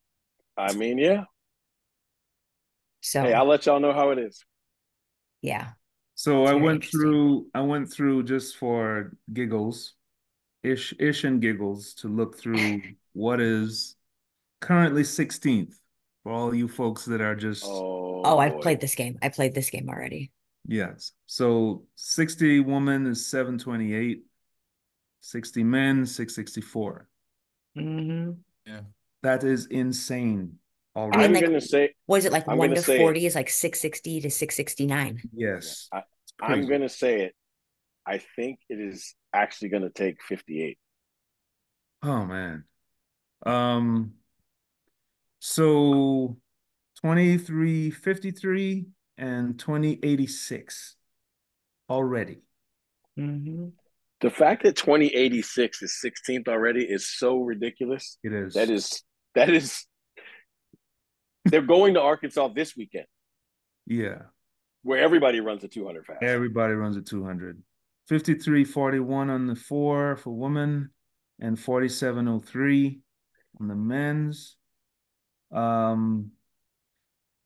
I mean, yeah. Hey,
so.
I'll let y'all know how it is.
Yeah,
So
it's very interesting.
I went through just for giggles, ish and giggles to look through what is currently 16th for all you folks that are just
Oh
Oh, I've
boy.
played this game. I played this game already.
yes. So 60 woman is 728, 60 men 664.
Hmm.
Yeah.
That is insane
I mean,
already.
I'm
like,
gonna say
was it like
I'm
1
gonna
to
say it.
40 is like 660 to 669?
Yeah,
Yes. It's
I'm
crazy.
gonna say it. I think it is actually gonna take 58.
Oh man. Um, so 2353 and 2086 already.
Hmm.
The fact that 2086 is 16th already is so ridiculous.
It
That
is.
is that is they're going to Arkansas this weekend
Yeah.
where everybody runs a 200 fast.
Everybody runs a 200. 5341 on the four for women and 4703 on the men's.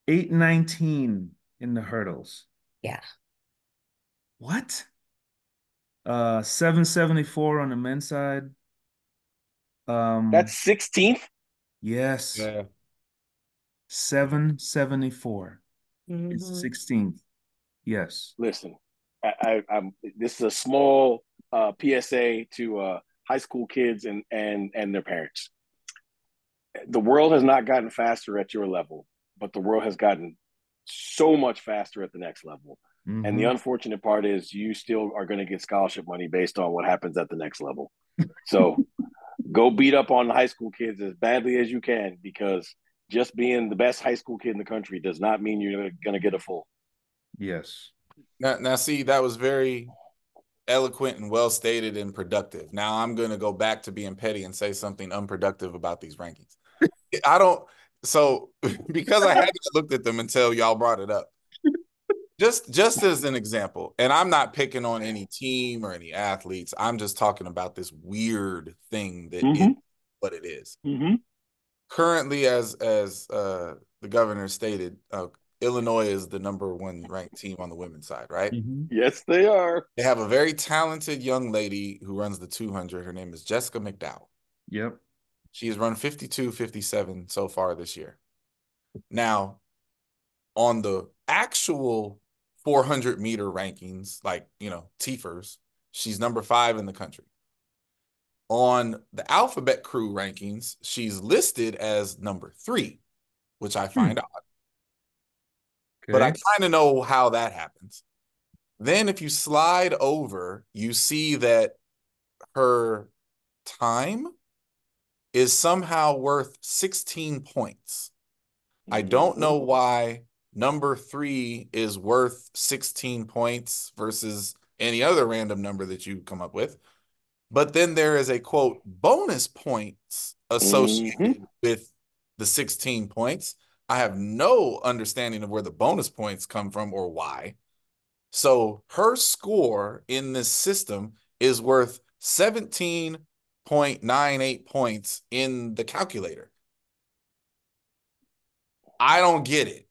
819 in the hurdles.
Yeah.
What? 774 on the men's side.
That's
Um,
16th.
yes.
Yeah.
774. It's
Mhm.
16th. Yes.
Listen, I'm. This is a small PSA to high school kids and their parents. The world has not gotten faster at your level, but the world has gotten so much faster at the next level. And the
Mm-hmm.
unfortunate part is you still are going to get scholarship money based on what happens at the next level. So go beat up on the high school kids as badly as you can, because just being the best high school kid in the country does not mean you're going to get a full.
Yes.
Now, see, that was very eloquent and well stated and productive. Now I'm going to go back to being petty and say something unproductive about these rankings. I don't. So because I hadn't looked at them until y'all brought it up. Just as an example, and I'm not picking on any team or any athletes. I'm just talking about this weird thing that is what it is. Currently, as the governor stated, Illinois is the #1 ranked team on the women's side, right?
Mm-hmm.
Yes, they are.
They have a very talented young lady who runs the 200. Her name is Jessica McDowell.
Yep.
She has run 52-57 so far this year. Now, on the actual 400-meter rankings, like, TFers, she's #5 in the country. On the Alphabet Crew rankings, she's listed as #3, which I find odd. But I
Okay.
kind of know how that happens. Then if you slide over, you see that her time is somehow worth 16 points. I don't know why #3 is worth 16 points versus any other random number that you come up with. But then there is a quote bonus points associated with the 16 points. I have no understanding of where the bonus points come from or why. So her score in this system is worth 17.98 points in the calculator. I don't get it.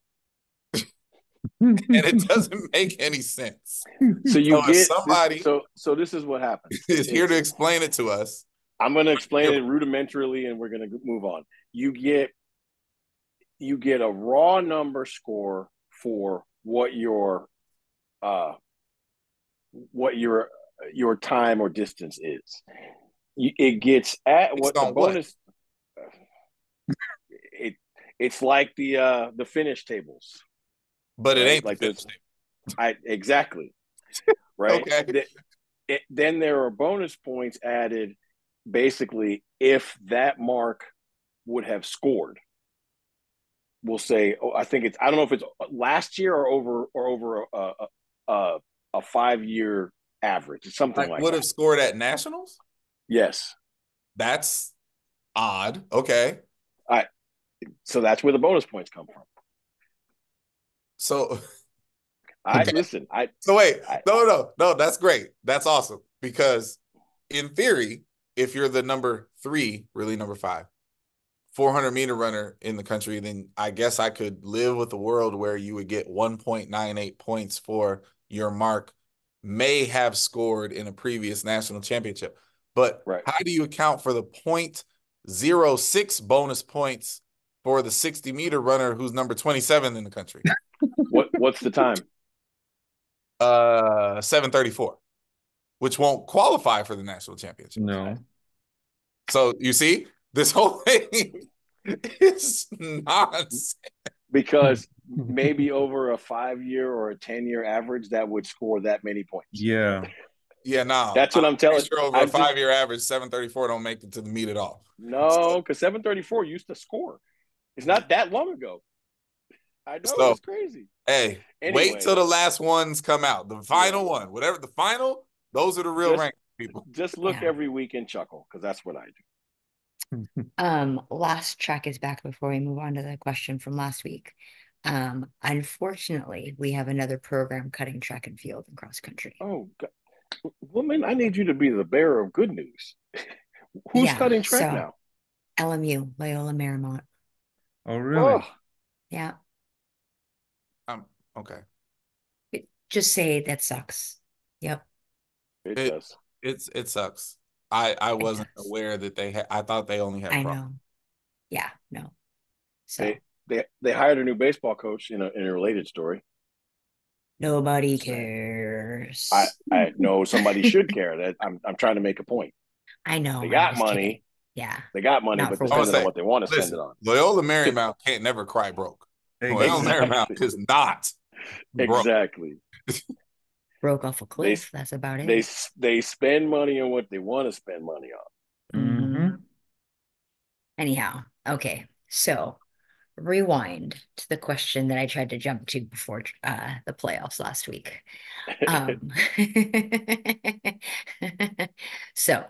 And it doesn't make any sense.
So you
So if
get
somebody
this. So this is what happens.
is here to explain it to us,
I'm going to explain it rudimentarily, and we're going to move on. You get a raw number score for what your time or distance is. It gets at
based
what the
on what?
bonus. It's like the finish tables,
But it
right?
ain't the
Like
finish
there's,
table.
exactly right.
Okay.
Then there are bonus points added, basically if that mark would have scored. We'll say, I think it's, I don't know if it's last year or over a 5-year average. It's something
Like
like
would
that.
have scored at nationals?
Yes.
That's odd. Okay.
So that's where the bonus points come from.
So
I
okay.
listen.
So wait, no, that's great. That's awesome. Because in theory, if you're the #3, really #5, 400-meter runner in the country, then I guess I could live with a world where you would get 1.98 points for your mark may have scored in a previous national championship. But
right.
how do you account for the .06 bonus points for the 60-meter runner who's #27 in the country?
What's the time?
7:34, which won't qualify for the national championship.
No.
So you see, this whole thing is nonsense.
Because maybe over a 5-year or a 10-year average, that would score that many points.
Yeah.
Yeah, no.
That's what I'm telling.
Sure over a 5-year average, 7:34 don't make it to the meet at all.
No, because 7:34 used to score. It's not that long ago. I know,
So
it's crazy.
hey,
Anyway,
wait till the last ones come out. The final one, whatever the final, those are the real rank people.
Just look every week and chuckle, because that's what I do.
Last track is back before we move on to the question from last week. Unfortunately, we have another program cutting track and field and cross country.
Oh, God. Woman, I need you to be the bearer of good news. Who's cutting track now?
LMU, Loyola Marymount.
Oh, really?
Oh.
Yeah.
Okay.
Just say that sucks. Yep.
It does.
It sucks. I wasn't aware that they had. I thought they only had.
I know. Yeah. No. So
they hired a new baseball coach in a related story.
Nobody
So I
cares.
I know somebody should care. That I'm trying to make a point.
I know,
They
I'm
got
just kidding.
money.
Yeah,
They got money,
not
but
for
they're
I would
spending
what?
on
say,
what they want to spend it
listen,
on.
Loyola Marymount can't never cry broke. Loyola Marymount
Exactly.
is not broke.
Exactly.
Broke off a
They
cliff. That's about
they
it.
they spend money on what they want to spend money on.
Hmm.
Mm-hmm.
Anyhow, okay. So rewind to the question that I tried to jump to before the playoffs last week. Um, so,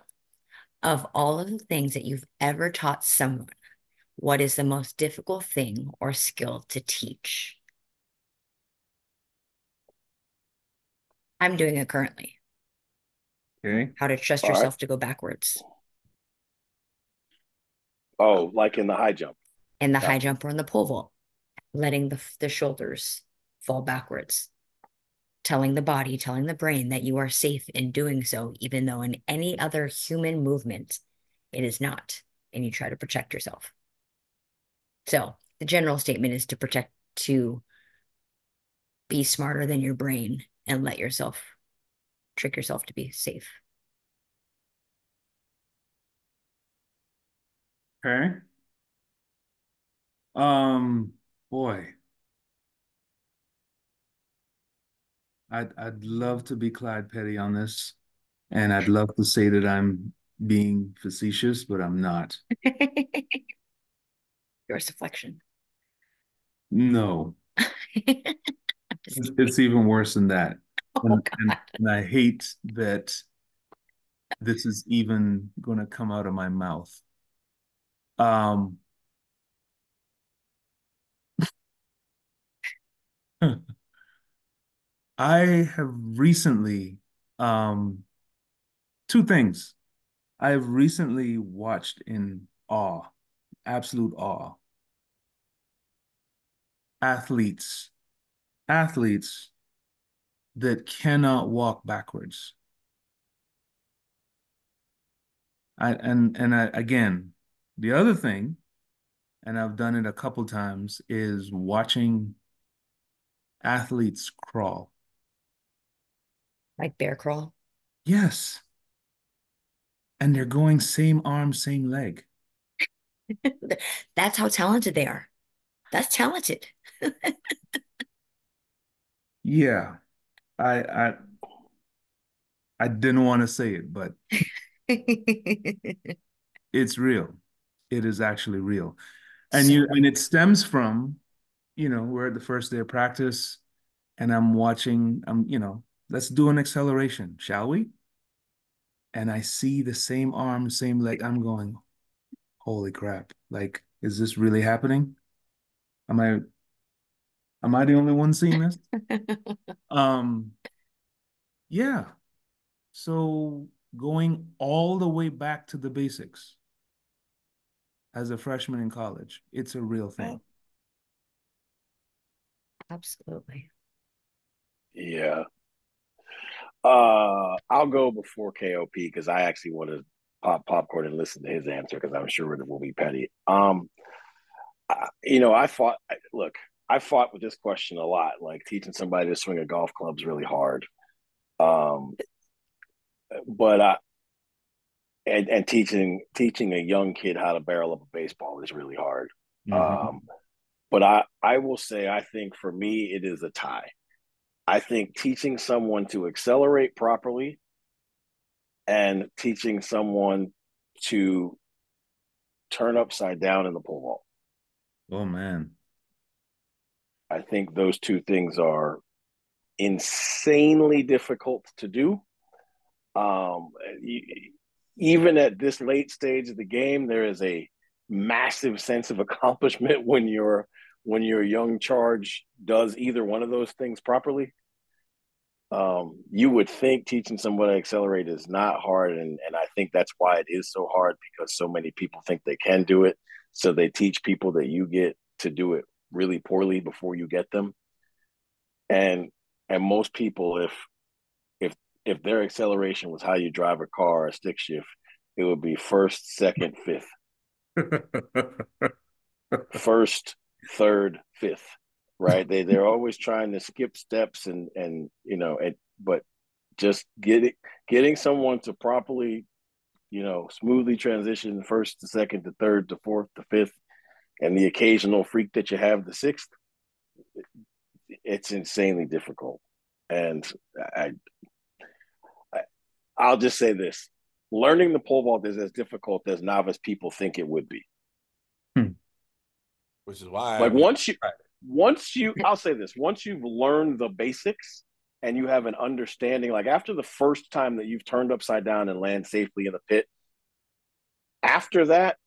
of all of the things that you've ever taught someone, what is the most difficult thing or skill to teach? I'm doing it currently.
Okay.
How to trust
All right.
yourself to go backwards
Oh, like in the high jump
in the high
athletes.
jump or in the pole vault, letting the shoulders fall backwards, telling the body, telling the brain that you are safe in doing so, even though in any other human movement, it is not, and you try to protect yourself. So the general statement is to be smarter than your brain and let yourself trick yourself to be safe.
Okay. Um, Boy, I'd love to be Clyde Petty on this, and I'd love to say that I'm being facetious, but I'm not.
Your deflection.
No,
I'm just kidding.
it's even worse than that.
Oh
And,
God.
and, and I hate that this is even going to come out of my mouth. Um, I have recently, um, two things. I've recently watched in awe, absolute awe, athletes, athletes that cannot walk backwards. Again, the other thing, and I've done it a couple times, is watching athletes crawl.
Like bear crawl.
Yes, and they're going same arm, same leg.
That's how talented they are. That's talented.
Yeah, I I I didn't want to say it, but it's real. It is actually real. And
So
it stems from, we're at the first day of practice and I'm watching, let's do an acceleration, shall we? And I see the same arm, same leg. I'm going, holy crap. Like, is this really happening? Am I am I the only one seeing this? Um, yeah. So going all the way back to the basics as a freshman in college, it's a real thing.
absolutely.
Yeah. I'll go before KOP because I actually want to pop popcorn and listen to his answer because I'm sure it will be petty. I fought. Look, I fought with this question a lot. Like teaching somebody to swing a golf club is really hard. Um, but and teaching a young kid how to barrel up a baseball is really hard.
Mhm.
Um, but I will say I think for me it is a tie. I think teaching someone to accelerate properly and teaching someone to turn upside down in the pole vault.
Oh man.
I think those two things are insanely difficult to do. Um, Even at this late stage of the game, there is a massive sense of accomplishment when your young charge does either one of those things properly. You would think teaching somebody to accelerate is not hard, and I think that's why it is so hard because so many people think they can do it. So they teach people that you get to do it really poorly before you get them. And and most people, if if their acceleration was how you drive a car or a stick shift, it would be first, second, fifth. First, third, fifth, right? They're always trying to skip steps but just getting someone to properly, smoothly transition first to second to third to fourth to fifth, and the occasional freak that you have the sixth, it's insanely difficult. And I, I'll just say this: learning the pole vault is as difficult as novice people think it would be.
Which is why
Like I'll say this: once you've learned the basics and you have an understanding, like after the first time that you've turned upside down and land safely in the pit, after that,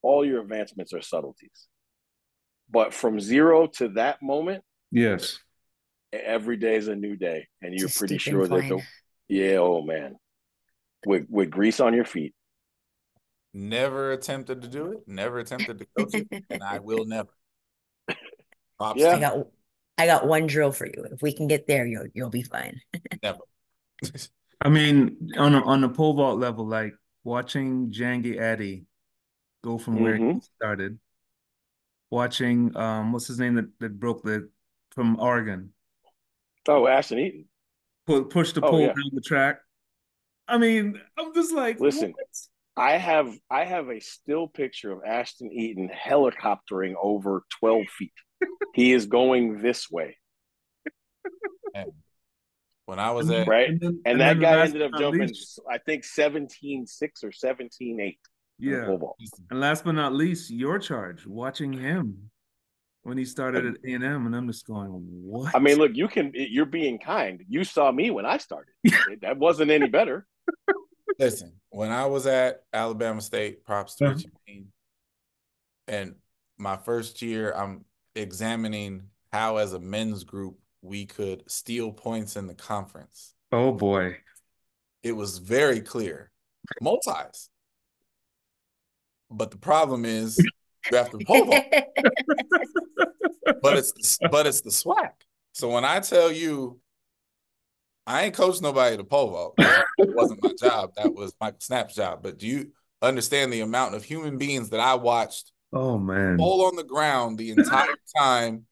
all your advancements are subtleties. But from zero to that moment,
Yes.
every day is a new day, and
It's a
you're pretty
steep
sure that
incline.
oh man, with grease on your feet.
never attempted to do it, never attempted to coach it, and I will never. Props to
I
Yeah,
you.
got I got one drill for you. If we can get there, you'll be fine.
Never.
I mean, on a pole vault level, like watching Jangi Addy go from where
mm-hmm.
he started, watching what's his name that broke the from Oregon,
Oh, Ashton Eaton.
push the
Oh
pole
yeah.
down the track. I mean, I'm just like, what?
Listen, I have a still picture of Ashton Eaton helicoptering over 12 feet. He is going this way,
And when I was
And
at,
then
right?
and then
And
and
that
then
guy
last
ended
but
up
not
jumping,
least,
I think 17.6 or 17.8 in the
yeah.
pole vault.
And last but not least, your charge, watching him when he started at A&M, and I'm just going,
I
what?
mean, look, you're being kind. You saw me when I started. That wasn't any better.
listen, when I was at Alabama State, props to
Yeah.
Richie Payne, and my first year, I'm examining how, as a men's group, we could steal points in the conference.
Oh boy.
It was very clear, multis. But the problem is you have to pole vault. But it's the swag. So when I tell you I ain't coached nobody to pole vault because that wasn't my job. That was Michael Snap's job. But do you understand the amount of human beings that I watched
Oh man.
fall on the ground the entire time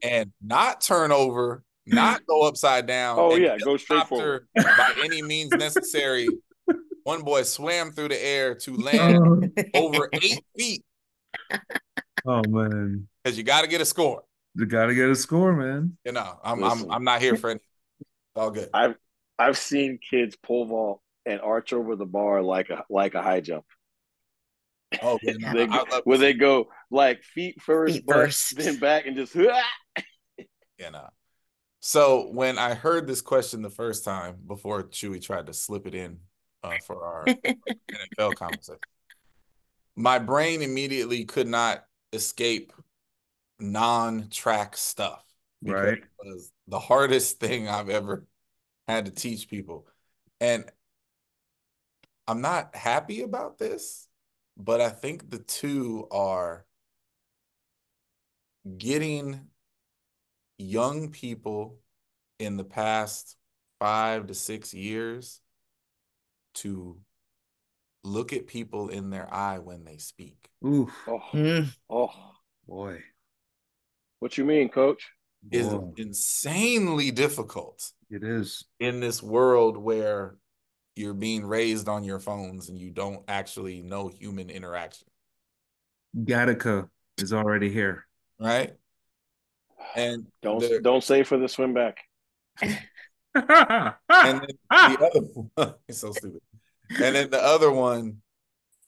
and not turn over, not go upside down,
Oh
and
yeah, go straight forward.
helicopter by any means necessary? One boy swam through the air to land
Oh,
over 8 feet
oh man.
because you got to get a score.
You gotta get a score, man.
You know, I'm I'm
Listen,
I'm not here for any. It's all good.
I've seen kids pole vault and arch over the bar like a high jump.
Oh yeah, no,
They
I love to
where
see
they
it.
go like feet first,
Feet
butt, then
first.
back, and just
You know. So when I heard this question the first time before Chewy tried to slip it in for our NFL conversation, my brain immediately could not escape non-track stuff because
Right.
it was the hardest thing I've ever had to teach people. And I'm not happy about this, but I think the two are getting young people in the past 5 to 6 years to look at people in their eye when they speak
Oof.
oh
Mm.
oh.
Boy.
What you mean, Coach?
is
Boy.
insanely difficult
It is.
in this world where you're being raised on your phones and you don't actually know human interaction,
Gattaca is already here.
right? And the
Don't say for the swim back.
and then the other one, it's so stupid. And then the other one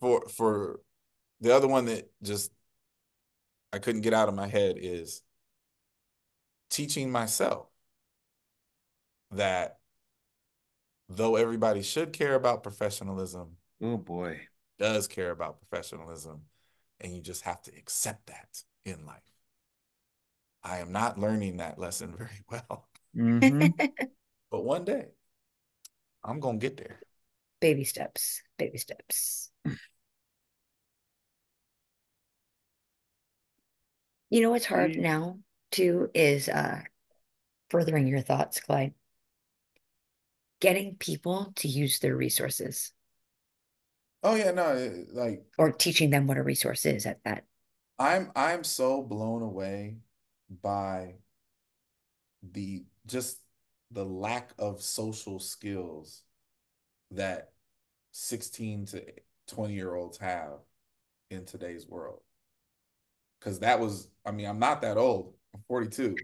for the other one that just I couldn't get out of my head is teaching myself that though everybody should care about professionalism,
Oh boy.
does care about professionalism, and you just have to accept that in life. I am not learning that lesson very well,
Mm-hmm.
but one day I'm gonna get there.
Baby steps. Baby steps. You know what's hard
See,
now too is furthering your thoughts, Clyde. Getting people to use their resources
Oh yeah, no, like
or teaching them what a resource is at that.
I'm so blown away by just the lack of social skills that 16 to 20-year-olds have in today's world. Because that was, I mean, I'm not that old. I'm 42.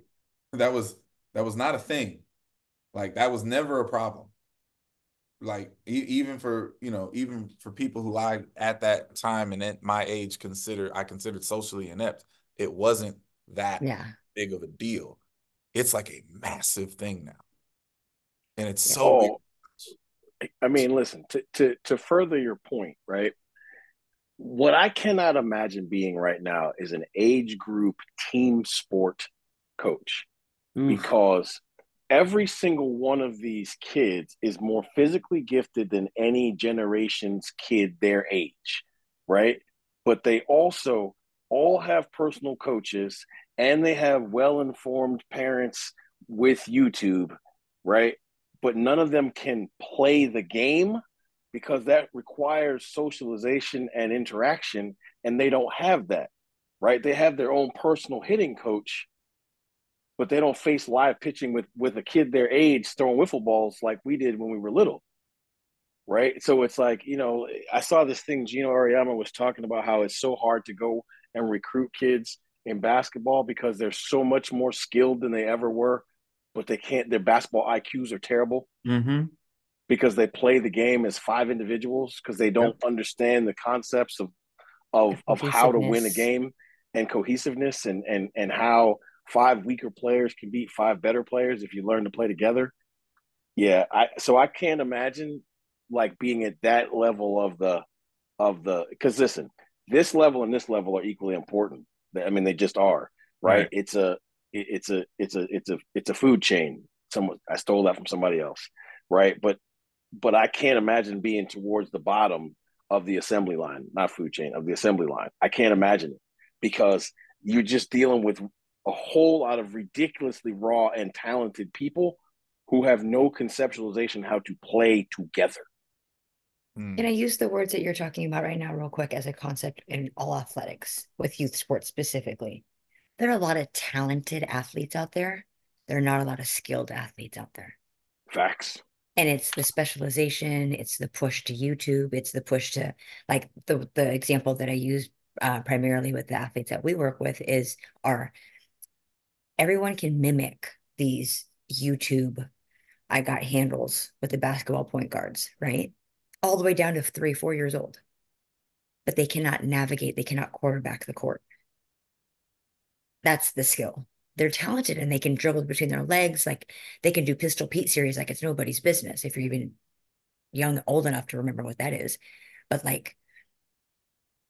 That was that was not a thing. Like that was never a problem. Like even for, even for people who I at that time and at my age I considered socially inept, it wasn't that
Yeah.
big of a deal. It's like a massive thing now. And it's
Yeah.
so weird.
Oh, I mean, listen, to further your point, right? What I cannot imagine being right now is an age group team sport coach,
Oof.
because every single one of these kids is more physically gifted than any generation's kid their age, right? But they also all have personal coaches and they have well informed parents with YouTube, right? But none of them can play the game because that requires socialization and interaction, and they don't have that, right? They have their own personal hitting coach, but they don't face live pitching with a kid their age throwing wiffle balls like we did when we were little, right? So it's like, I saw this thing. Gino Ariama was talking about how it's so hard to go and recruit kids in basketball because they're so much more skilled than they ever were, but they can't. Their basketball IQs are terrible
Mm-hmm.
because they play the game as five individuals because they don't
Yep.
understand the concepts of
The
how to win a
cohesiveness.
game and cohesiveness, and how five weaker players can beat five better players if you learn to play together. Yeah, I can't imagine like being at that level of the because listen, this level and this level are equally important. I mean, they just are, right?
Right.
It's a food chain. Someone I stole that from somebody else, right? But I can't imagine being towards the bottom of the assembly line, not food chain, of the assembly line. I can't imagine it because you're just dealing with a whole lot of ridiculously raw and talented people who have no conceptualization how to play together.
Can
Mm.
I use the words that you're talking about right now, real quick, as a concept in all athletics, with youth sports specifically? There are a lot of talented athletes out there. There are not a lot of skilled athletes out there.
Facts.
And it's the specialization, it's the push to YouTube, it's the push to, like, the example that I use primarily with the athletes that we work with is our everyone can mimic these YouTube I got handles with the basketball point guards, right? All the way down to 3, 4 years old, but they cannot navigate, they cannot quarterback the court. That's the skill. They're talented and they can dribble between their legs. Like they can do Pistol Pete series like it's nobody's business if you're even young, old enough to remember what that is. But like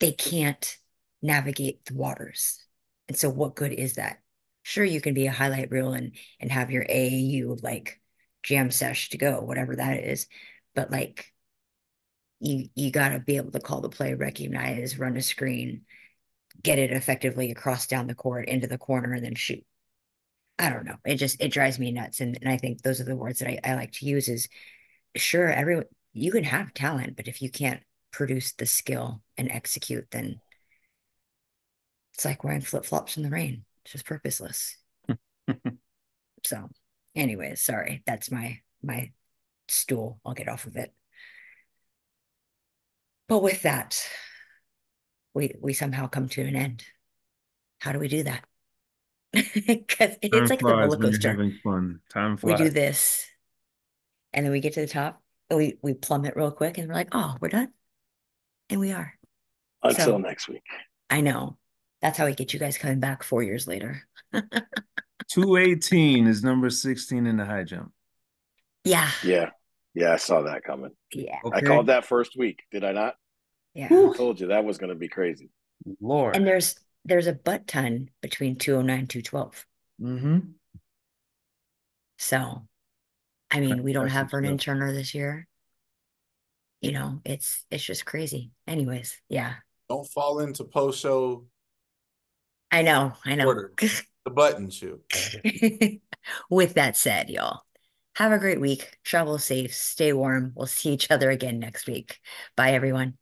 they can't navigate the waters. And so what good is that? Sure, you can be a highlight reel and have your AAU like jam sesh to go, whatever that is. But like you gotta be able to call the play, recognize, run a screen, get it effectively across down the court into the corner, and then shoot. I don't know. It drives me nuts. And I think those are the words that I like to use is sure, everyone you can have talent, but if you can't produce the skill and execute, then it's like wearing flip-flops in the rain. It's just purposeless. So anyways, sorry. That's my stool. I'll get off of it. But with that, we somehow come to an end. How do we do that? Because it's
Time
like the
flies
roller
when you're
coaster.
having fun. Time
We do
flies.
this, and then we get to the top, and we plummet real quick, and we're like, oh, we're done. And we are.
Until
So
next week.
I know that's how we get you guys coming back 4 years later.
218 is number 16 in the high jump.
Yeah.
Yeah. Yeah, I saw that coming.
Yeah.
I
Okay.
called that first week, did I not?
Yeah.
I
Whew,
told you that was going to be crazy.
And
Lord.
there's a butt ton between 209 212.
Mm-hmm.
So, I mean, we don't
Fantastic
have Vernon
stuff.
Turner this year. It's just crazy. Anyways, yeah.
Don't fall into post show
I know. I know.
order. The button shoe.
With that said, y'all, have a great week. Travel safe, stay warm. We'll see each other again next week. Bye, everyone.